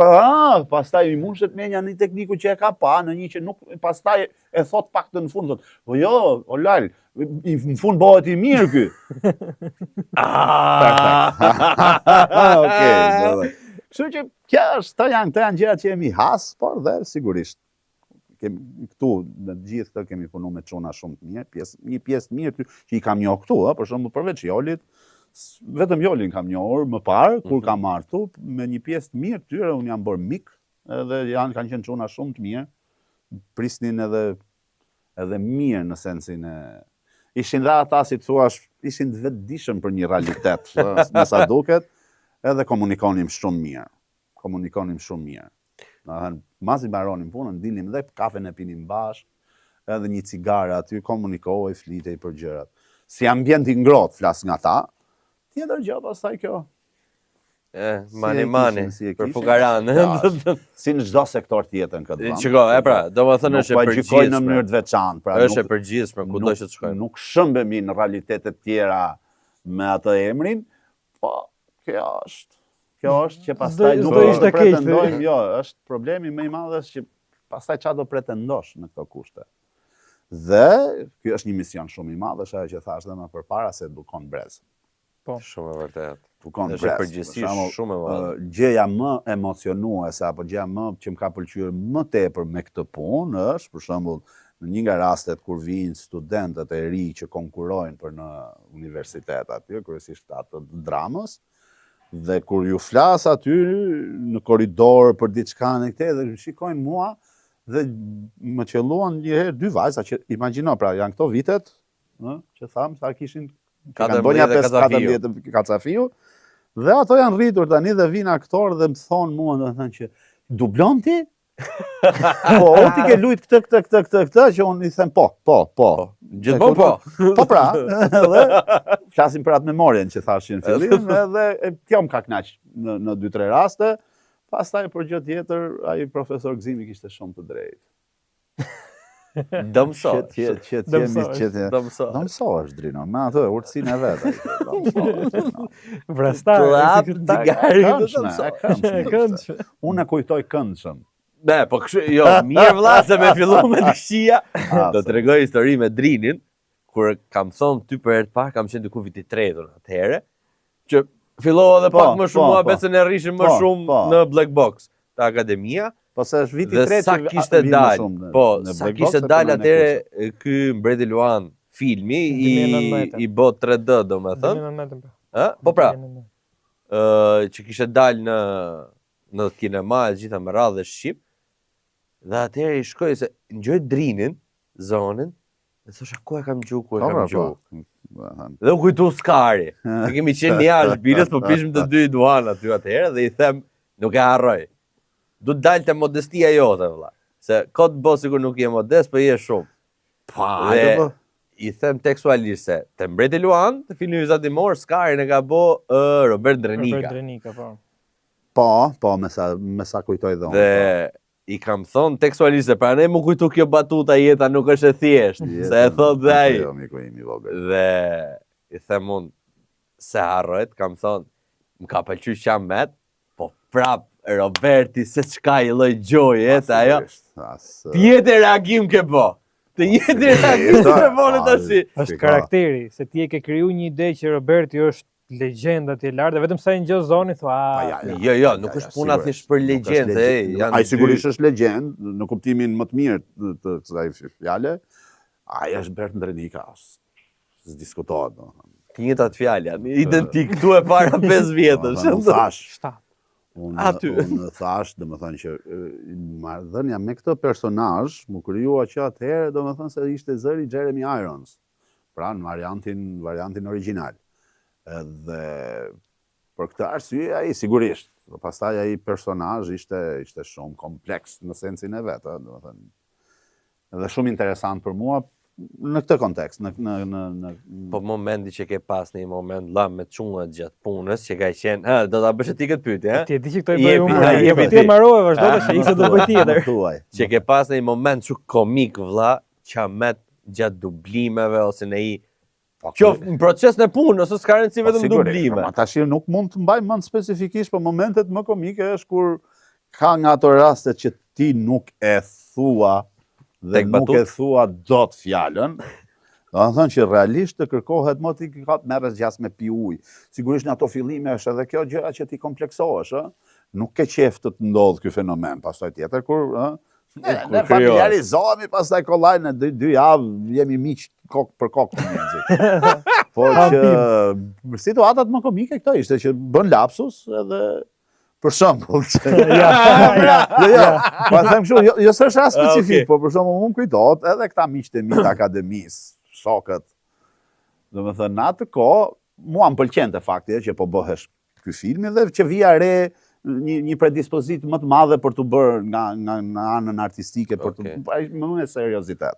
pastaj i mushet menja një tekniku që e ka pa, në një që nuk, pastaj e thot pak të në fund, thot, po jo, o lal, në fund bëhet i mirë ky. Kështu që kja është, të janë gjëra që jemi has, por dhe sigurisht. Këtu, në gjithë këtë kemi punu me çuna shumë të mirë, një pjesë të mirë që i kam njohur këtu, për shembull përveç Jolit, vetëm Jolin kam njohur më parë, kur kam marrë këtu, me një pjesë të mirë tyre, unë jam bërë mik, edhe kanë qenë çuna shumë të mirë, prisnin edhe mirë në sensin e... Ishin dhe ata, si të thuash, ishin të vetëdijshëm për një realitet, me sa duket, edhe komunikonim shumë mirë. Masi baronim punën, dilim dhe kafen e pinim bashkë, edhe një cigare aty, komunikohej, flitej për gjërat. Si ambienti ngrohtë flas nga ta, tjetër gjë pastaj kjo. Mani, për fugaran. Si në çdo sektor tjetër në këtë vend. Çiko, pra, domethënë është e përgjithshme. Gjykojnë në mënyrë të veçantë, është e përgjithshme kudo që të shkojmë. Nuk shëmbemi në realitetet tjera me atë emrin, po kjo është që pastaj nuk do të pretendojmë, jo, është problemi më i madh është që pastaj çfarë do pretendosh në këto kushte. Dhe ky është një mision shumë i madh, është ajo që thash dhe më përpara se edukon brez. Po, shumë e vërtetë. Edukon brez. Është përgjithësisht shumë e madhe. Gjëja më emocionuese apo gjëja më që më ka pëlqyer më tepër me këtë punë është për shembull në një nga rastet kur vijnë studentët e ri që konkurrojnë për në universitet aty, kryesisht ato të dramës, dhe kur ju flas aty në korridor për diçka në këtë dhe shikojnë mua dhe më qelluan një herë dy vajza që imagjino, pra janë këto vitet, që tham sa kishin 14 kacafiu, dhe ato janë rritur tani dhe vinë aktorë dhe më thonë mua dhe thënë që dublon ti? Po, o ti ke lujt këtë, që unë i them po. Gjithmonë po. Po pra, edhe flasim për atë memorien që thashin në fillim, edhe kjo më ka kënaq në 2-3 raste, pastaj për gjë tjetër, ai profesor Gzimi kishte shumë të drejtë. Dëmso. Dëmso është Drino, me atë urtësinë e vetë. Vrastar. Këndshme. Unë e kujtoj këndshëm. Ne, po kështu, jo, mirë vëlla se me fillu me të këqija. Do të tregoj histori me Drinin, kur kam thonë ty për herë të parë, kam qenë diku viti 3 atëherë, që fillova edhe pak më shumë muhabet se ne rrishim më shumë në Black Box të akademia. Po se është viti 3 dhe sa kishte dalë. Po, sa kishte dalë atëherë ky Mbreti Luan filmi i bot 3D, domethënë. Po pra. që kishe dalë në kinema e gjitha me radhë dhe shqip, dhe atëherë i shkoj se ngjoj Drinin, zonën, dhe thosha ku e kam gjuhë, ku e kam gjuhë. Dhe u kujtu Skari. Ne kemi qenë një jashtë birës, po pishëm të dy duana aty atëherë dhe i them, nuk e harroj. Du të dalë të modestia jote, vëlla. Se këtë bo sigur nuk je modest, po je shumë. Dhe i them tekstualisht se të Mbreti Luan, të filmi vizatimor, Skarin e ka bo Robert Drenika. Robert Drenika, po. Po, me sa kujtoj dhe unë. Dhe i kam thonë tekstualisht se pra ne mu kujtu kjo batuta jeta nuk është e thjesht, se e thot dhe ai. Dhe i them unë, se harrojt, kam thonë, më ka pëlqy Qamet, po prap Roberti se çka i lloj gjoje, ajo. Të jetë reagim ke po. Të jetë reagim ke po në tash. Është karakteri, se ti e ke kriju një ide që Roberti është legjenda të lartë, vetëm sa i ngjo zoni thua. Jo, nuk është puna thjesht për legjendë, ai sigurisht është legjend në kuptimin më të mirë të kësaj fjale. Ai është Bert Drenika, s'diskutohet. Të njëjtat fjalë, identik, këtu e para 5 vjetësh. Unë thash, 7. Unë thash, domethënë që marrëdhënia me këtë personazh më krijua që atëherë domethënë se ishte zëri Jeremy Irons. Pra në variantin origjinal. Dhe për këtë arsye ai sigurisht, pastaj ai personazh ishte shumë kompleks në sensin e vet, domethënë. Edhe shumë interesant për mua në këtë kontekst, Po momenti që ke pas në një moment la me çunat gjatë punës që ka qenë, do ta bësh ti këtë pyetje, Ti e di që këto i bëj unë. Jepi ti mbarove vazhdo tash ikse do bëj tjetër. Që ke pas në një moment çu komik vëlla, Qamet gjatë dublimeve ose në një qoftë në proces në punë, ose s'ka rëndësi vetëm dublime. Tash nuk mund të mbaj mend specifikisht, por momentet më komike është kur ka nga ato raste që ti nuk e thua dhe nuk e thua dot fjalën. Do të thonë që realisht të kërkohet më ti ka merresh gjatë me pi ujë. Sigurisht në ato fillime është edhe kjo gjëra që ti kompleksohesh, Nuk ke qef të ndodh ky fenomen, pastaj tjetër kur, ne familiarizohemi, pastaj kollaj në 2 javë jemi miq kokë për kokë të njerëzit. Por që situatat më komike këto ishte që bën lapsus edhe për shembull. Po them kështu, jo s'është as specifik, por për shembull më kujtohet edhe këta miqtë e mi të akademisë, shokët. Domethënë në atë kohë mua më pëlqente fakti që po bëhesh ky filmi dhe që vija re një predispozit më të madhe për të bërë nga anën artistike, për të më me seriozitet.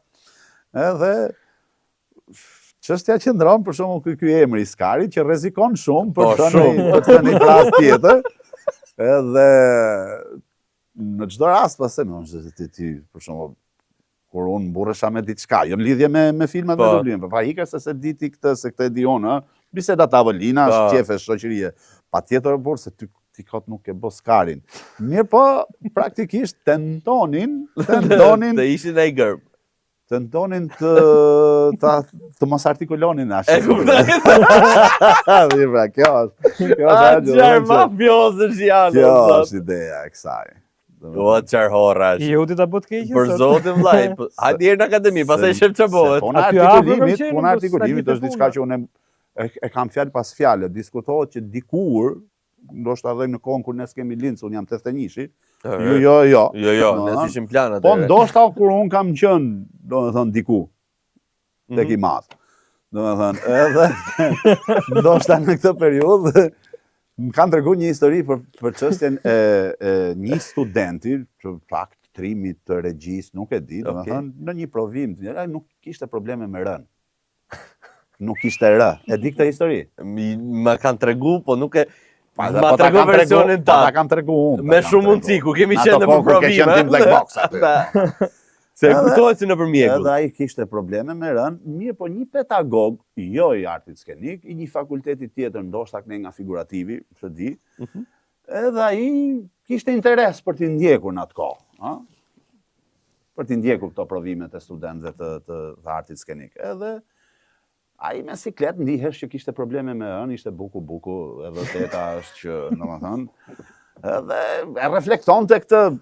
Edhe çështja qëndron për shembull ky emri i Skarit që rrezikon shumë për të thënë një frazë tjetër. Edhe në çdo rast pastaj ti për shembull kur unë mburresha me diçka, jo në lidhje me filmat me dublime, pa ikë se di ti këtë, se këtë e di unë, biseda tavolina, qefe, shoqërie. Patjetër por se ti kot nuk e bë Skarin. Mirë po, praktikisht tentonin të ishin ai gërb. Tentonin të mos artikulonin ashtu. Mirë pra, kjo është mafiozësh janë. Kjo është ideja e kësaj. O çar horrash. Jehudi ta bot keq. Për zotin vllai, hajde në akademi, pastaj shef ç'a bëhet. Puna artikulimit është diçka që unë e kam fjalë pas fjalë, diskutohet që dikur, ndoshta edhe në kohën kur ne s'kemi lind, unë jam 81-shi. Jo, ne s'ishim plan atë. Po ndoshta kur unë kam qenë, domethënë diku tek i madh. Domethënë, edhe ndoshta në këtë periudhë më kanë treguar një histori për çështjen e një studenti, që pak trimit të regjisë, nuk e di, domethënë në një provim, ai nuk kishte probleme me rën. Nuk kishte rë. E di këtë histori? Më kanë treguar, po nuk e ma tregu versionin ta. Ta kam tregu unë. Me shumë mundësi, ku kemi qenë në provime. Se kuptohet si në përmjegull. Edhe ai kishte probleme me rën, mirë po një pedagog, jo i artit skenik, i një fakulteti tjetër, ndoshta ne nga figurativi, që di, edhe ai kishte interes për t'i ndjekur në atë kohë. Për t'i ndjekur këto provimet e studentëve të artit skenik. Edhe ai me siklet ndihesh që kishte probleme me rën, ishte buku, edhe teta është që, domethënë, edhe e reflektonte këtë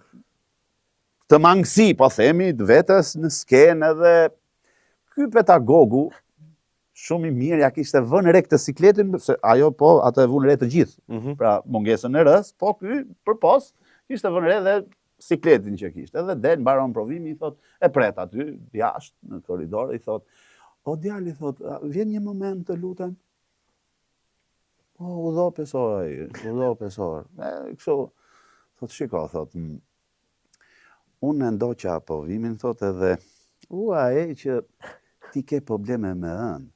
mangësi, po themi, të vetës në skenë, edhe ky pedagogu shumë i mirë, ja kishte vënë re këtë sikletin, se ajo po atë e vënë re të gjithë. Pra mungesën e rës, po ky përpos kishte vënë re dhe sikletin që kishte. Edhe del mbaron provimi, i thot, e pret aty jashtë në korridor, i thot, o djali, thot, vjen një moment të lutem. Po udhë pesor, udhë pesor. Kështu thot, shiko, thot, unë e ndoqa provimin, thot, edhe që ti ke probleme me ënë.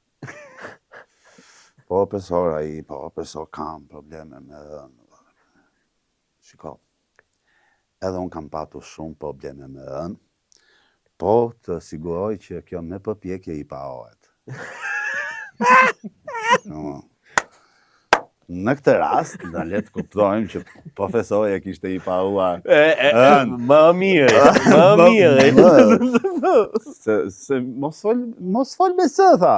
Po pesor, kam probleme me ënë. Shiko, edhe unë kam patur shumë probleme me ënë, po të siguroj që kjo me përpjekje i paohet. Në këtë rast, në le të kuptojmë që profesori e kishte i pauar ënë. Më mirë. Se mos fol me së, tha.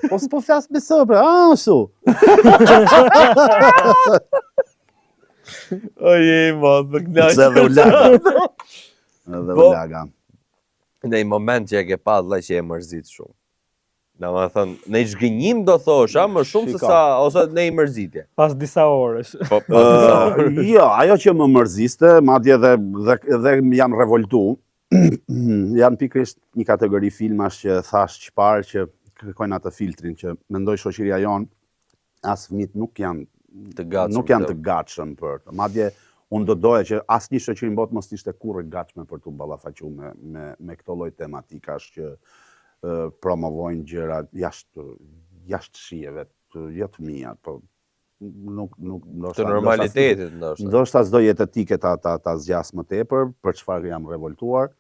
Po s'po flas me së, pra, ashtu. Oje, ma, të knaqë. Se dhe u laga. Edhe u laga. Në i moment që e ke pa dhe që e mërzit shumë. Në më thënë, në i zhgënjim do thosha, më shumë se sa, ose në i mërzitje. Pas disa orësh. Po, pas disa orësh. Jo, ajo që më mërziste, madje dhe jam revoltu, janë pikrisht një kategori filmash që thash që parë që kërkojnë atë filtrin, që mendoj shoqëria jonë, as fëmijët nuk janë të gatshëm për të. Madje unë do doja që asnjë shoqëri në botë mos ishte kurrë gatshme për të ballafaquar me këto lloj tematikash që promovojnë gjëra jashtë shijeve, jo të mia, po nuk të normalitetit ndoshta. Ndoshta s'do jetë etike ta zgjas më tepër, për çfarë jam revoltuar,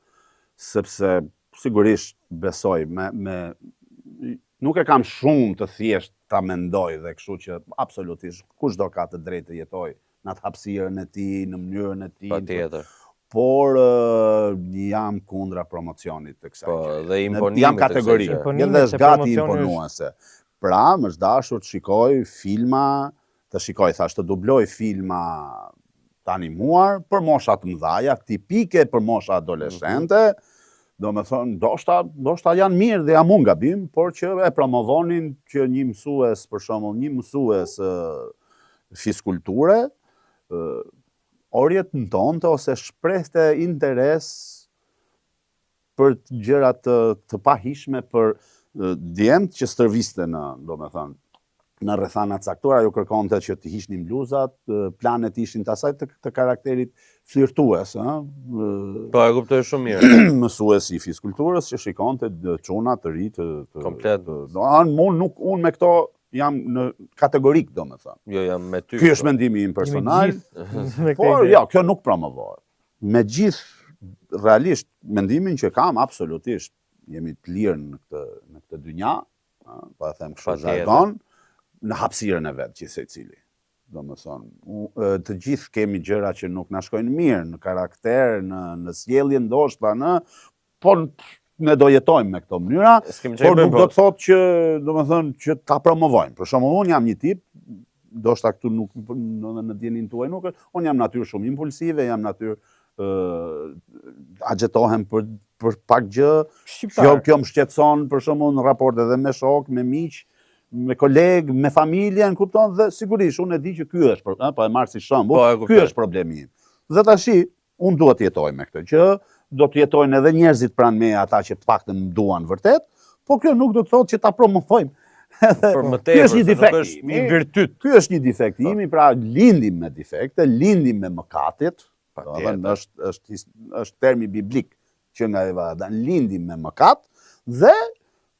sepse sigurisht besoj nuk e kam shumë të thjesht ta mendoj dhe kështu që absolutisht kushdo ka të drejtë të jetoj në atë hapësirën e tij, në mënyrën e tij. Patjetër. Por jam kundra promocionit të kësaj. Po, dhe imponimit. Jam kategori, edhe gati imponuese. Pra, më është dashur të shikoj filma, të dubloj filma të animuar për mosha të mëdhaja, tipike për mosha adoleshente. Do me thonë, ndoshta janë mirë dhe jam unë gabim, por që e promovonin që një mësues, për shembull, një mësues fiskulture, orientonte ose shprehte interes për gjëra të pahishme për djemtë që stërviste në rrethana caktuara, ajo kërkonte që të hiqnin bluzat, planet ishin të asaj të karakterit flirtues. Po, e kuptoj shumë mirë. Mësues i fiskulturës që shikonte çuna të ri komplet. Unë me këto jam në kategorik, do me thënë. Jo, jam me ty. Ky është mendimi im personal, por jo, kjo nuk promovohet. Me gjithë realisht mendimin që kam absolutisht, jemi të lirë në këtë dynja, po e them kështu jargon, në hapësirën e vetë që secili. Do me thonë, të gjithë kemi gjëra që nuk na shkojnë mirë, në karakter, në sjellje ndoshta, por ne do jetojmë me këto mënyra, por nuk do të thotë që, do me thonë, që ta promovojmë. Për shembull, unë jam një tip, ndoshta këtu nuk në djenin tuaj nuk është, unë jam natyrë shumë impulsive, jam natyrë agjetohem për pak gjë, kjo më shqetëson për shembull në raport edhe me shok, me miq, me kolegë, me familjen, kupton, dhe sigurisht unë e di që ky është, po e marr si shembull, ky është problemi im. Dhe tashi unë duhet të jetoj me këtë që do të jetojnë edhe njerëzit pranë meje, ata që të paktën më duan vërtet, por kjo nuk do të thotë që ta promovojmë. Ky është një defekt, një virtyt. Ky është një defekt imi, pra lindim me defekte, lindim me mëkatet. Është termi biblik që nga Eva Adan, lindim me mëkat dhe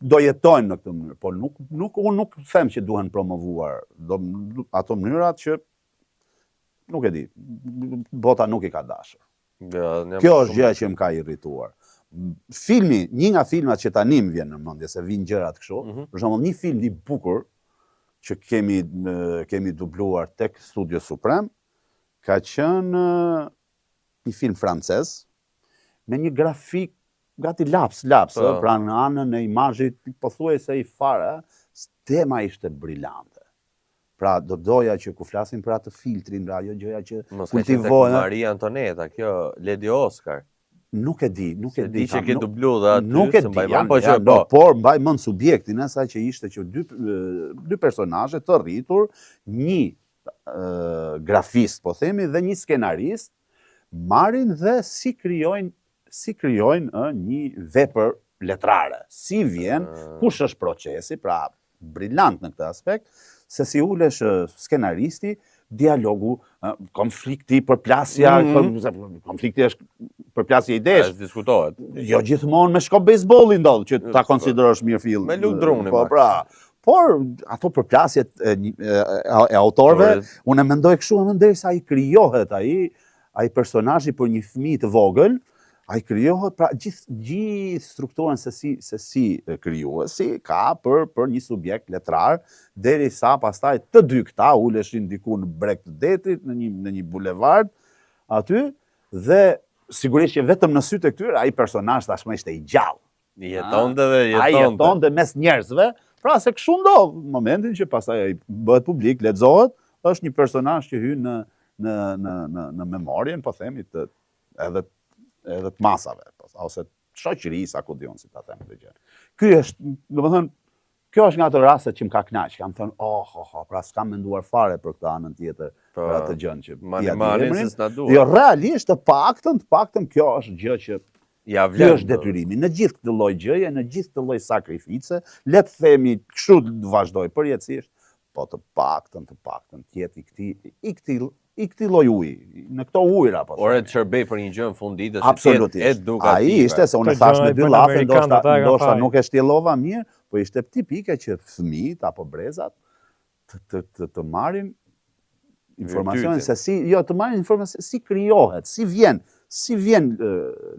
do jetojnë në këtë mënyrë, por unë nuk them që duhen promovuar ato mënyrat që nuk e di, bota nuk i ka dashur. Kjo është gjë që më ka irrituar. Një nga filmat që tani më vjen në mendje se vijnë gjërat kështu, për shembull një film i bukur që kemi dubluar tek Studio Supreme, ka qenë një film francez me një grafik gati laps, pra në anën e imazhit pothuajse i fare, tema ishte brillante. Pra do doja që ku flasim për atë filtrin, pra ajo gjëja që kultivohen. Maria Antoneta, kjo Lady Oscar. Nuk e di. Se di që ke dublu dhe aty, nuk e se di, mbaj mend, po që po. por mbaj mend subjektin asaj që ishte që dy personazhe të rritur, një grafist, po themi, dhe një skenarist, marrin dhe si krijojnë një vepër letrare. Si vjen, kush është procesi, pra brillant në këtë aspekt, se si ulesh skenaristi, dialogu, konflikti, përplasja, konflikti është përplasje idesh. Është diskutohet. Jo gjithmonë me shkop bejsbolli ndodh që ta konsiderosh mirë film. Me luk druni. Po pra, por ato përplasjet e autorëve, unë mendoj kështu derisa ai krijohet ai personazhi për një fëmijë të vogël, ai krijohet pra gjithë strukturën se si krijuesi ka për një subjekt letrar, derisa pastaj të dy këta uleshin diku në breg të detit, në një bulevard aty, dhe sigurisht që vetëm në sytë e këtyre ai personazh tashmë ishte i gjallë. Ai jetonte mes njerëzve, pra se kështu ndodh momentin që pastaj ai bëhet publik, lexohet, është një personazh që hyn në memorien, po themi, edhe të masave, ose të shoqërisë, ku diun si ta them këtë gjë. Ky është, domethënë, kjo është nga ato raste që më ka kënaq, kam thënë, pra s'kam menduar fare për këtë anën tjetër, për atë gjën që manin se s'na duhet. Jo, realisht të paktën kjo është gjë që ky është detyrimi në gjithë këtë lloj gjëje, në gjithë këtë lloj sakrifice, le të themi kështu të vazhdoj përjetësisht, po të paktën të jetë i këtij lloj uji, në këto ujëra po. Ore të shërbej për një gjë në fund ditës, absolutisht edukative. Ai ishte se unë thash me dy llafe, ndoshta nuk e shtjellova mirë, po ishte tipike që fëmijët apo brezat të marrin informacionin se të marrin informacion si krijohet, si vjen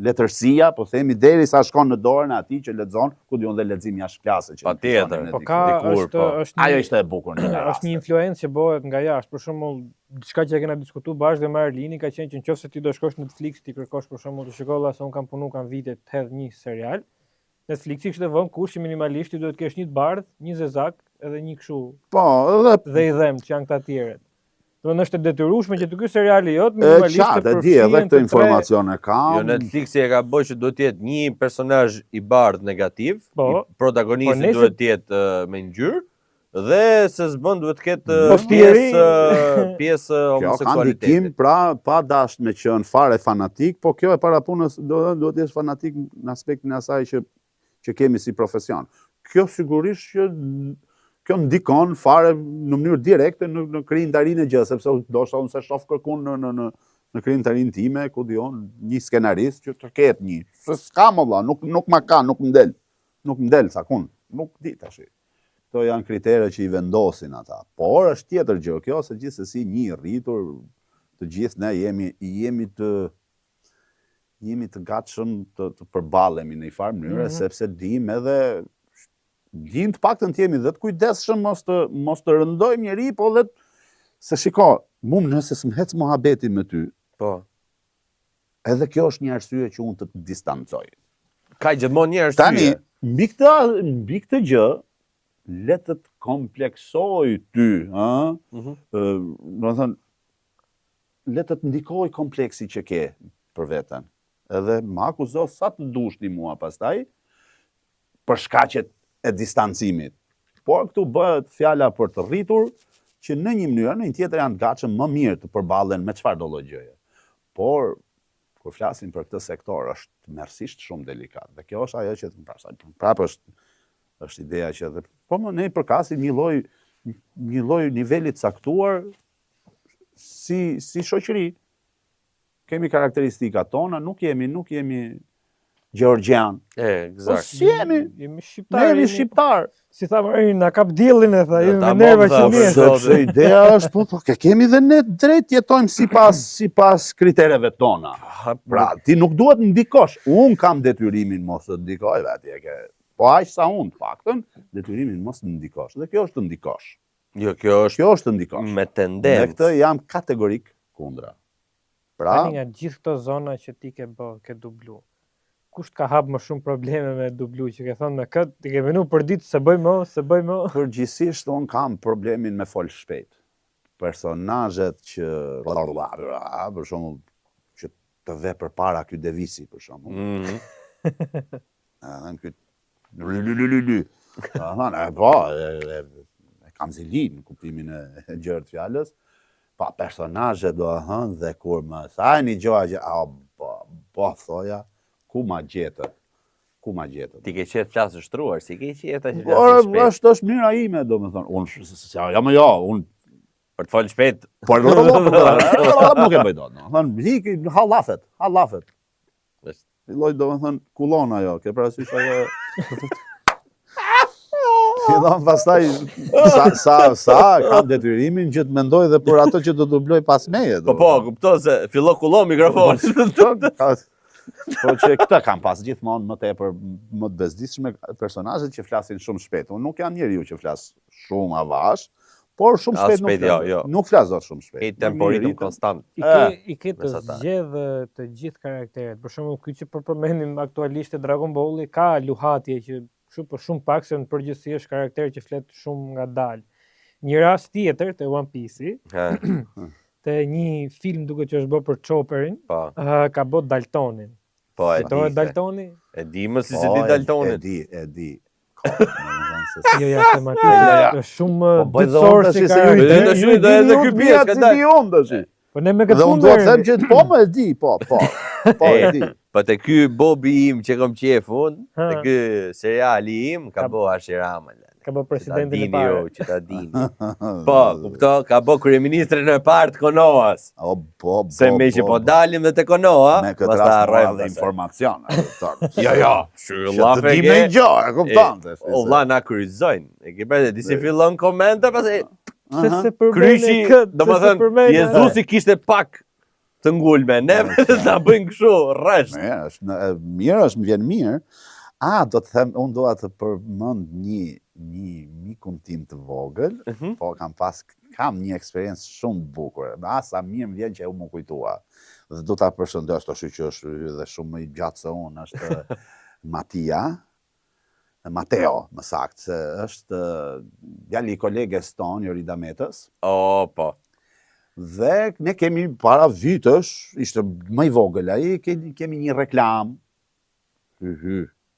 letërsia, po themi, derisa shkon në dorën e atij që lexon, ku diun dhe leximi jashtë klase që. Patjetër. Po ka ajo ishte e bukur në është një influencë që bëhet nga jashtë. Për shembull, diçka që kena diskutuar bashkë dhe me Arlini ka qenë që nëse ti do shkosh në Netflix, ti kërkosh për shembull të shikolla se un kam punuar vite të hedh një serial. Netflixi kishte vënë kush që minimalisht ti duhet të kesh një të bardh, një zezak edhe një kështu. Po, dhe i dhem që janë këta të tjerët. Domethënë është e detyrueshme që ky seriali jot minimalisht të përfshin. Di, edhe këtë informacione kam. Jo, Netflixi e ka bërë që duhet të jetë një personazh i bardh negativ, protagonisti duhet të jetë me ngjyrë, dhe se s'bën duhet të ketë pjesë homoseksualiteti. Kjo ka ndikim, pra pa dashur me qenë fare fanatik, po kjo e para punës duhet të jesh fanatik në aspektin e asaj që kemi si profesion. Kjo sigurisht që kjo ndikon fare në mënyrë direkte në krijimtarinë e gjë, sepse ndoshta unë se shoh kërkun në krijimtarinë time, ku diun, një skenarist që të ketë një. Se s'kam valla, nuk ma ka, nuk më del sakun, nuk di tash. Këto janë kritere që i vendosin ata. Por është tjetër gjë kjo, se gjithsesi një i rritur, të gjithë ne jemi të gatshëm të përballemi në një farë mënyrë, sepse dim të paktën të jemi dhe të kujdesshëm mos të rëndojmë njeri, po dhe se shiko, nëse s'm hec mohabeti me ty, po. Edhe kjo është një arsye që unë të distancoj. Ka gjithmonë një arsye. Tani, mbi këtë gjë, le të të kompleksoj ty, domethënë, le të të ndikoj kompleksi që ke për veten. Edhe më akuzo sa të dush ti mua pastaj, për shkaqet e distancimit. Por këtu bëhet fjala për të rritur që në një mënyrë, në një tjetër janë të gatshëm më mirë të përballen me çfarë do lloj gjëje. Por kur flasim për këtë sektor është tmerrsisht shumë delikat. Dhe kjo është ajo që prapë është ideja që po ne përkasim një lloj niveli të caktuar si shoqëri. Kemi karakteristikat tona, nuk jemi Georgian. Eksakt. Po si jemi? Jemi shqiptar. Si thamë, na kap diellin e tha, jemi me nerva që mirë. Sepse ideja është, po kemi dhe ne drejt jetojmë sipas kritereve tona. Pra, ti nuk duhet ndikosh. Unë kam detyrimin mos të ndikoj, po aq sa unë të paktën, detyrimin mos të ndikosh. Dhe kjo është të ndikosh. Jo, kjo është të ndikosh. Me tendencë. Me këtë jam kategorik kundra. Pra, nga gjithë këto zona që ti ke dublu. Kush ka hap më shumë probleme me dublu, që ke thonë me këtë, ti ke venu për ditë se bëjmë. Përgjithsisht unë kam problemin me fol shpejt. Personazhet që për shembull që të ve përpara ky Devisi për shembull. Edhe ky po, e kam zilin në kuptimin e gjërë të fjalës, pa personazhe do dhe kur më sa një gjoha që, po, thoja, ku ma gjetët? Ti ke qetë flasë shtruar, si ke qetë që flasë shpejt? Është mira ime, do me thonë, unë Për të folë shpejt. Por nuk e bëj dot. Thënë hiki hallafet. Filloi domethënë kullon ajo, ke parasysh ajo. Fillon pastaj sa kam detyrimin që të mendoj dhe për ato që do dubloj pas meje. Po, kuptoj se fillo kullon mikrofon. Po që këta kam pas gjithmonë më tepër më të bezdisshme personazhet që flasin shumë shpejt. Unë nuk jam njeriu që flas shumë avash, por shumë shpejt nuk flas dot shumë shpejt. Ke temporitëm konstant. I ke të zgjedh të gjithë karakteret. Për shembull, ky që përmendim aktualisht e Dragon Balli ka luhatje që shumë pak se në përgjithësi është karakter që flet shumë ngadalë. Një rast tjetër te One Piece-i, te një film duke që është bërë për Chopperin, ka bërë Daltonin. Po, e di. Daltoni? E di më si di Daltonin. E di. Jo, ja, tematika është shumë dytësor si karakter. Do edhe ky pjesë ka dalë. Po ne me këtë punë. Dhe unë do të them që po më e di, po e di. Po te ky Bobi im që kam qef unë, te ky seriali im ka bë Hashirama. Ka bë presidentin e parë. Që ta dini. Po, kupto, ka bë kryeministrin e parë të Konoas. Se me që po dalim dhe te Konoa, pas ta harrojmë informacion. Jo. Shëllafe ke. Dime gjë, e kupton. O vlla na kryqëzojnë. E ke bërë disi fillon komente pastaj se kryqi, domethënë Jezusi kishte pak të ngulme, neve ta bëjnë kështu rresht. Mirë, më vjen mirë. Do të them, unë doa të përmend një kumtim të vogël, po kam një eksperiencë shumë të bukur. Sa mirë më vjen që u më kujtua. Dhe do ta përshëndes tash që është dhe shumë më i gjatë se unë, është Mateo, më saktë, se është djali i koleges tonë, Jorida Metës. Po. Dhe ne kemi para vitesh, ishte më i vogël ai, kemi një reklam.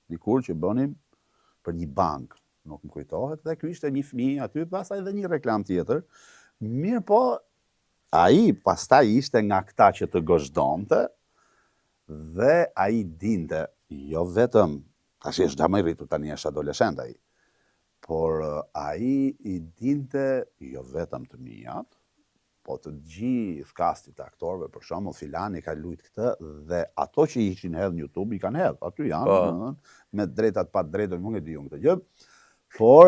Dikur që bënim për një bank, nuk më kujtohet, dhe ky ishte një fëmijë aty, pastaj edhe një reklam tjetër. Mirë po, ai pastaj ishte nga këta që të gozhdonte, dhe ai dinte, jo vetëm, tash është da më i rritur, tani është adoleshent ai, por ai i dinte jo vetëm të mijat, po të gjithë kastit të aktorëve, për shembull filani ka luajt këtë dhe ato që ishin hedhë në YouTube i kanë hedhë, aty janë, me drejtat pa drejtë, nuk e di unë këtë gjë, por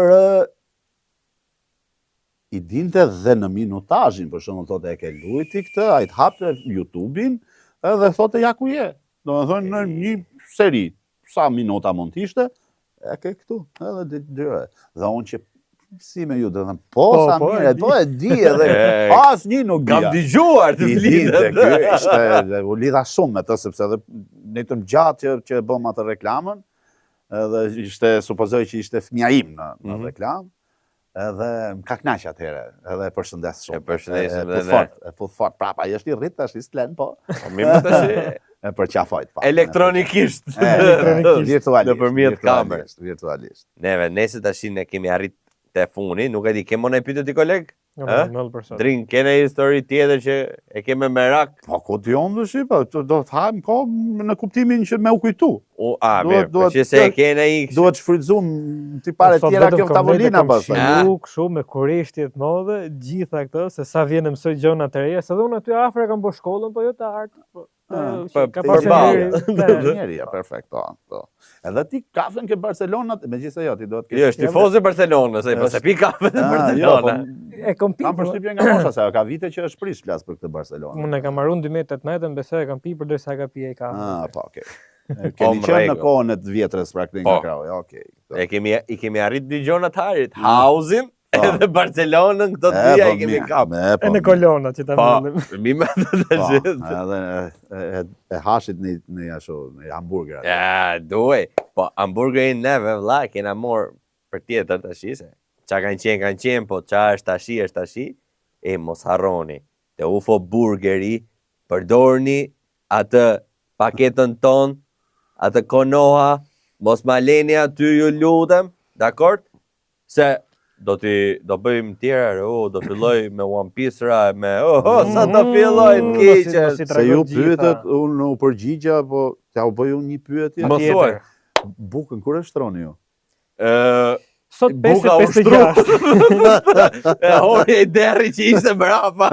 i dinte dhe në minutazhin, për shembull thotë e ke luajti këtë, ai të hapte YouTube-in edhe thotë ja ku je. Domethënë në një seri, sa minuta mund të ishte, e ke këtu, edhe dyre. Dhe unë që si me ju, dhe dhe sa mire, po e di edhe, as një nuk dija. Kam digjuar të lidhe. U lidha shumë me të, sepse edhe një të më gjatë që bëm atë reklamën, edhe ishte, supozoj që ishte fëmija im në reklam, edhe më ka knaqë atëhere, edhe e përshëndes shumë. E përshëndesim dhe ne. E puth fort, prapa, i është i rritë, është i stlen, po. Mi më të shi. E për qafojt, pa. Elektronikisht. Virtualisht. Nëpërmjet kamerës. Virtualisht. Neve, nese tash ne kemi arrit te funi, nuk e di, kemo në pyetje ti koleg? Drin, kene histori tjetër që e keme merak? Po, ku t'jon dhe shi, do të hajmë ko në kuptimin që me u kujtu. Mirë, për që se e kene i... Duhet shfrytëzum t'i pare tjera kjo tavolina pasë. Nuk shumë me kureshtjet modhe, gjitha këto, se sa vjenë mësoj gjona të reja, se dhe unë aty afre kam bo shkollën, po jo të artë. Ka pasë njeri, perfekt, po. Edhe ti kafen ke Barcelonat, me gjithse jo, ti do të kesh... Jo, është tifoz e Barcelonës, po se pi kafen e Barcelona. Kam përshtypjen nga mosha, se ka vite që është prish flas për këtë Barcelonë. Unë e kam marrë 2018, besoj e kam pi për derisa ka pi e kafe. Po, okej. Keni qenë në kohën e të vjetrës praktik nga krahu, okej. I kemi arrit dy gjona të harit, Hausin, edhe Barcelonën, këto të dhja i kemi kapë. E në kolona që ta mëllim. Mi me të gjithë. Edhe e hashit në hamburgerat. Ja, duaj. Po, hamburgerin neve, vla, kena morë për tjetër të shise. Qa kanë qenë, po qa është tashi, e mos harroni. Te UFO burgeri, përdorni atë paketën ton, atë konoha, mos ma leni aty ju lutem, dakord? Se do bëjmë tjera, do filloj me One Piece ra, me sa do filloj në keqen. Se ju pyetet, unë u përgjigja, po t'ja u bëj unë një pyetje. Më thuaj. Bukën kur e shtroni ju? Sot Buka 5:56. E hori e derri që ishte brapa.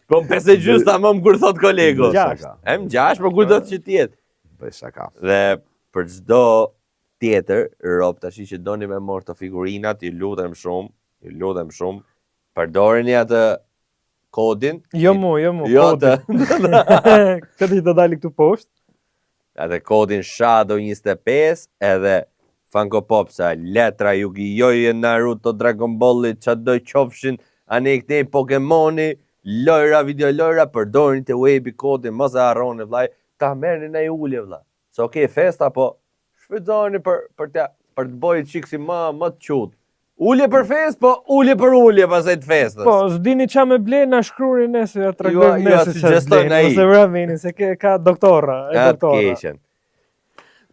Po 5:30 tamam kur thot kolegu. Em 6, po kur do të që tjetë. Bëj shaka. Dhe për çdo tjetër, rob tash që doni me morë të figurinat, ju lutem shumë, përdorini atë kodin. Jo mu, Jo të. Këtë që të dali këtu poshtë. Atë kodin Shadow25 edhe Funko Popsa, letra Yu-Gi-Oh, Naruto, Dragon Balli, qa do qofshin, anekte Pokemoni, lojra, videolojra, përdorini të webi kodin, mos e harroni vllai, ta merrni në ulje vlla. Se okay, festa, po shfrytëzoni për të bëjë çiksi më të qut. Ulje për fest, po ulje për ulje pasaj të festës. Po, s'dini qa me ble, na shkruri nesër, ja tregojmë nesër si gjestojnë ai. Ose vravini, se ka doktora. Keqen.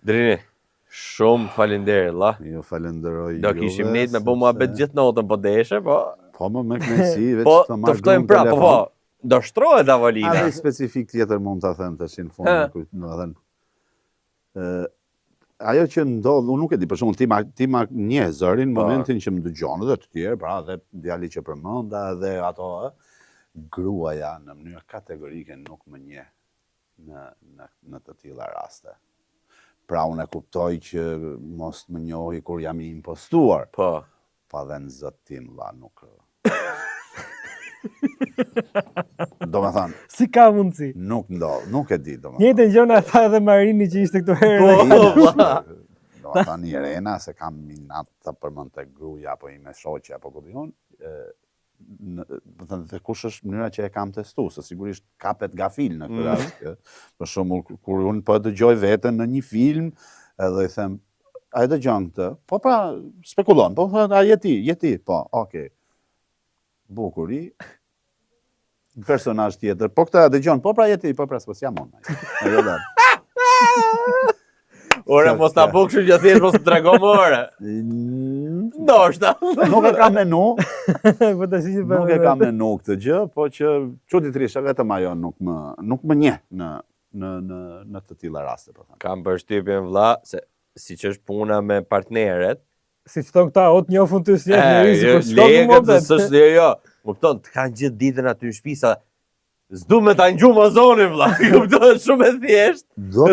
Drini, shumë falenderoj, la. Jo falenderoj. Do kishim nejt me bo muhabet gjithë natën, po deshe, po. Po më me knesi, veç po, të marrë ftojmë prapë, po. Do shtrohet avolina. A dhe specifik tjetër mund të them të shi në fundin, në dhe ajo që ndodh, unë nuk e di, për shembull ti ma një zërin momentin që më dëgjon dhe të tjerë, pra dhe djali që përmenda dhe ato, gruaja në mënyrë kategorike nuk më njeh në të tilla raste. Pra unë e kuptoj që mos më njohi kur jam i impostuar. Po. Pa dhe në zët tim, la, nuk... Do me thanë... Si ka mundësi? Nuk ndodh, nuk e di, do me thanë. Njëjtën gjë tha edhe Marini që ishte këtu herë. Do me thanë Irena, se kam minat të përmend të gruja, apo i me shoqe, apo këtë jonë, dhe kush është mënyra që e kam testu, se sigurisht kapet gafil në këtë rast. Për shembull, kur unë po dëgjoj veten në një film, edhe i them, a e dëgjon këtë? Po pra, spekulon, po a jeti, po, okay. Bukuri, personazh tjetër, po këtë a dëgjon, po pra jeti, po pra s'po jam unë. Ora mos ta bëj kështu që thjesht mos tregon më ore. Ndoshta. Nuk e kam menu. Po tash që Nuk e kam menu këtë gjë, po që çuditërisht vetëm ajo nuk më njeh në të tilla raste, po them. Kam përshtypjen vlla se siç është puna me partneret, siç thon këta, o të njohun ty si jo. Kupton, të kanë gjithë ditën aty në shtëpi sa s'du me ta ngju zonin vlla. Kupton, shumë e thjesht. Do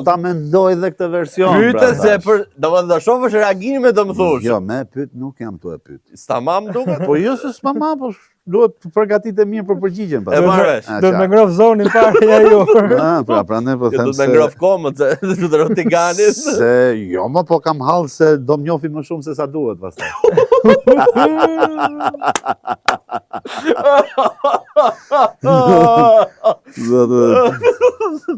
ta mendoj edhe këtë version. Pyete se për, domethënë do shohësh reagimin me të më thosh. Jo, me pyet nuk jam tu e pyet. Stamam duket. Po jo se s'mam, po duhet të përgatitet mirë për përgjigjen pastaj. E marrësh. Do të më ngrof zonin parë ja ju. Prandaj po them se do të ngrof komët, do të roti ganis. Se jo, më po kam hall se do më njofi më shumë se sa duhet pastaj.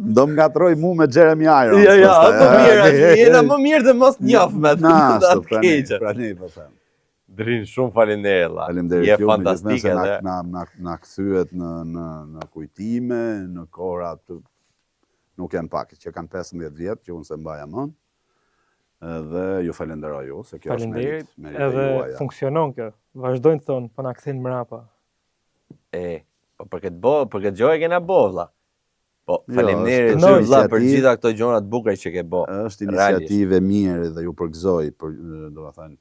Do më ngatroj mu me Jeremy Irons. Ja, më mirë, jena më mirë dhe mos njof me të keqe. Pranej, po them. Drin, shumë faleminderit valla. Je fantastike edhe na kthyet në kujtime, në kohra të nuk janë pak, që kanë 15 vjet që unë se mbaja mend. Dhe ju falenderoj ju se kjo është merit juaj. Edhe funksionon kjo. Vazhdojnë të thonë, po na kthin mrapa. Po për këtë gjë e kena bo vlla. Po faleminderit vlla për gjitha këto gjëra të bukura që ke bë. Është iniciativë mirë dhe ju përgëzoj për domethënë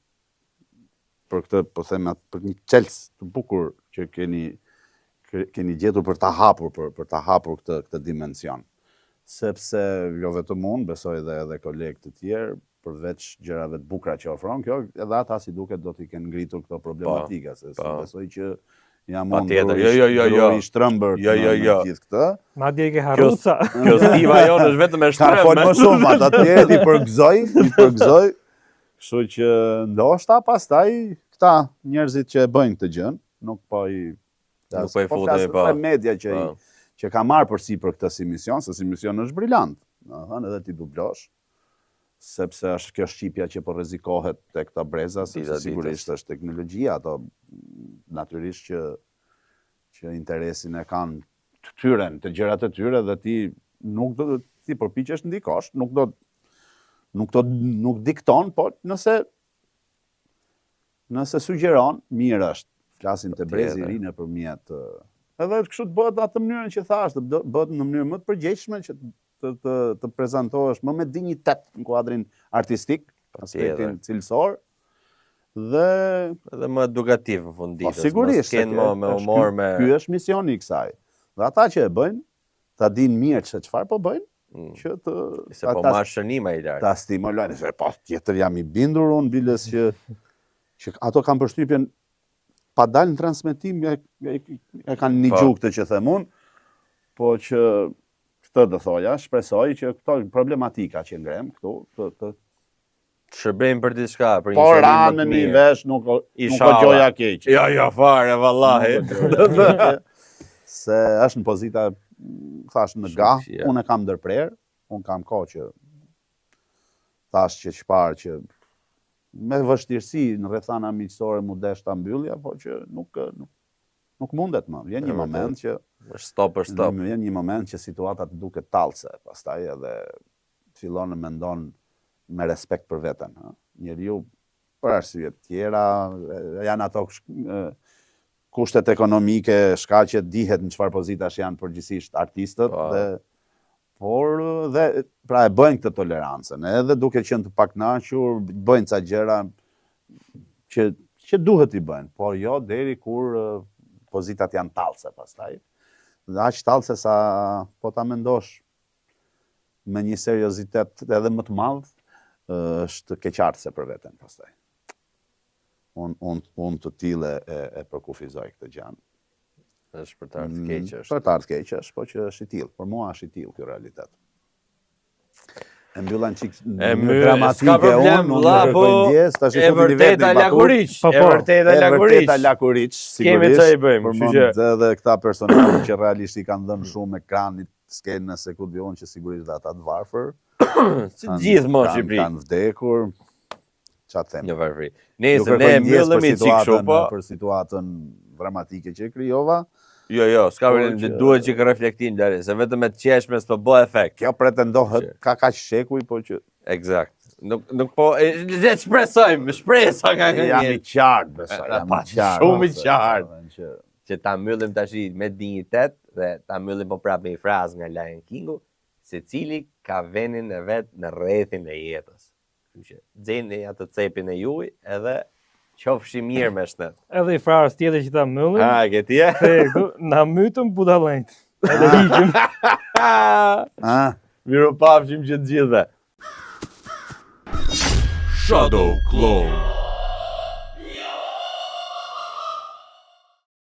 për këtë, po them për një çelës të bukur që keni gjetur për ta hapur këtë dimension. Sepse jo vetëm unë, besoj edhe kolegë të tjerë, përveç gjërave të bukura që ofron kjo, edhe ata si duket do t'i kenë ngritur këto problematika, se besoj që jam unë druri shtrëmbër në gjithë këtë. Madje i ke harruca. Kjo stiva jonë është vetëm e shtrëmbër. Ka fol më shumë, ata tjerë i përgëzoj. Kështu që ndoshta pastaj këta njerëzit që e bëjnë këtë gjën, nuk po i futej pa media që ka marrë përsipër këtë si mision, se si mision është brillant. Domethënë edhe ti dublosh, sepse është kjo shqipja që po rrezikohet tek këta breza, sepse sigurisht është teknologjia, ato natyrisht që interesin e kanë të tyren, të gjërat e tyre dhe ti nuk do ti përpiqesh ndikosh, nuk dikton, po nëse sugjeron, mirë është. Flasim të brezi ri nëpërmjet edhe kështu të bëhet atë mënyrën që thash, të bëhet në mënyrë më të përgjegjshme që të prezantohesh më me dinjitet në kuadrin artistik, aspektin cilësor dhe më edukativ në fund ditës. Po sigurisht, me humor me ky është misioni i kësaj. Dhe ata që e bëjnë, ta dinë mirë se çfarë po bëjnë, që se po marr shënime i lartë. Ta stimolojnë, se po tjetër jam i bindur unë biles që ato kanë përshtypjen pa dalë në transmetim, e kanë një gjukë të që them unë, po që këtë dhe thoja, shpresoj që këto problematika që ngrem këtu, të shërbejmë për diçka, për një po shërbim ranë më të në një mirë. vesh, nuk o gjoja keqe. Jo, fare, vallahi. Se është në pozita, thash në ga, unë e kam ndërprer, unë kam kohë që thash që çfarë që me vështirësi në rrethana miqësore mu desh ta mbyllja, po që nuk mundet më. Vjen një moment që stop për stop. Vjen një moment që situata të duket tallse, pastaj edhe fillon të mendon me respekt për veten, Njeriu për arsye të tjera janë ato kushtet ekonomike, shkaqet dihet në çfarë pozitash janë përgjithsisht artistët pra e bëjnë këtë tolerancën, edhe duke qenë të pakënaqur, bëjnë ca gjëra që duhet i bëjnë, por jo deri kur pozitat janë tallse pastaj. Dhe aq tallse sa po ta mendosh me një seriozitet edhe më të madh, është keqartëse për veten pastaj. Unë të tillë e përkufizoj këtë gjë. Është për të ardhur keq është. Për të ardhur keq është, po që është i tillë. Për mua është i tillë ky realitet. E mbyllan çik dramatike unë ndjes, tash e vërteta lakuriç, sigurisht. Kemi të i bëjmë, kështu që edhe këta personazhe që realisht i kanë dhënë shumë ekranit skenën se ku dion që sigurisht dhe ata të varfër. Si gjithë më në Shqipëri. Kanë vdekur. Çfarë them? Në varfëri. Nëse ne mbyllim çik kështu po për situatën dramatike që krijova. Jo, s'ka vërtet duhet që reflektim deri, se vetëm me të qeshme s'po bë efekt. Kjo pretendohet ka kaq shekuj, po që eksakt. Nuk po le të shpresojmë, shpresa ka këngë. Jam i qartë, besoj, jam i qartë. Shumë i qartë. Që ta mbyllim tash me dinjitet dhe ta mbyllim po prapë me një frazë nga Lion Kingu, secili ka venin e vet në rrethin e jetës. Kështu që xheni atë cepin e juaj edhe qofshi mirë me shtet. Edhe i frazë tjetër që ta mbyllim. Ke ti? Na mytëm budallënjt. Edhe hiqim. Miropafshim që të gjithëve. Shadow Clone.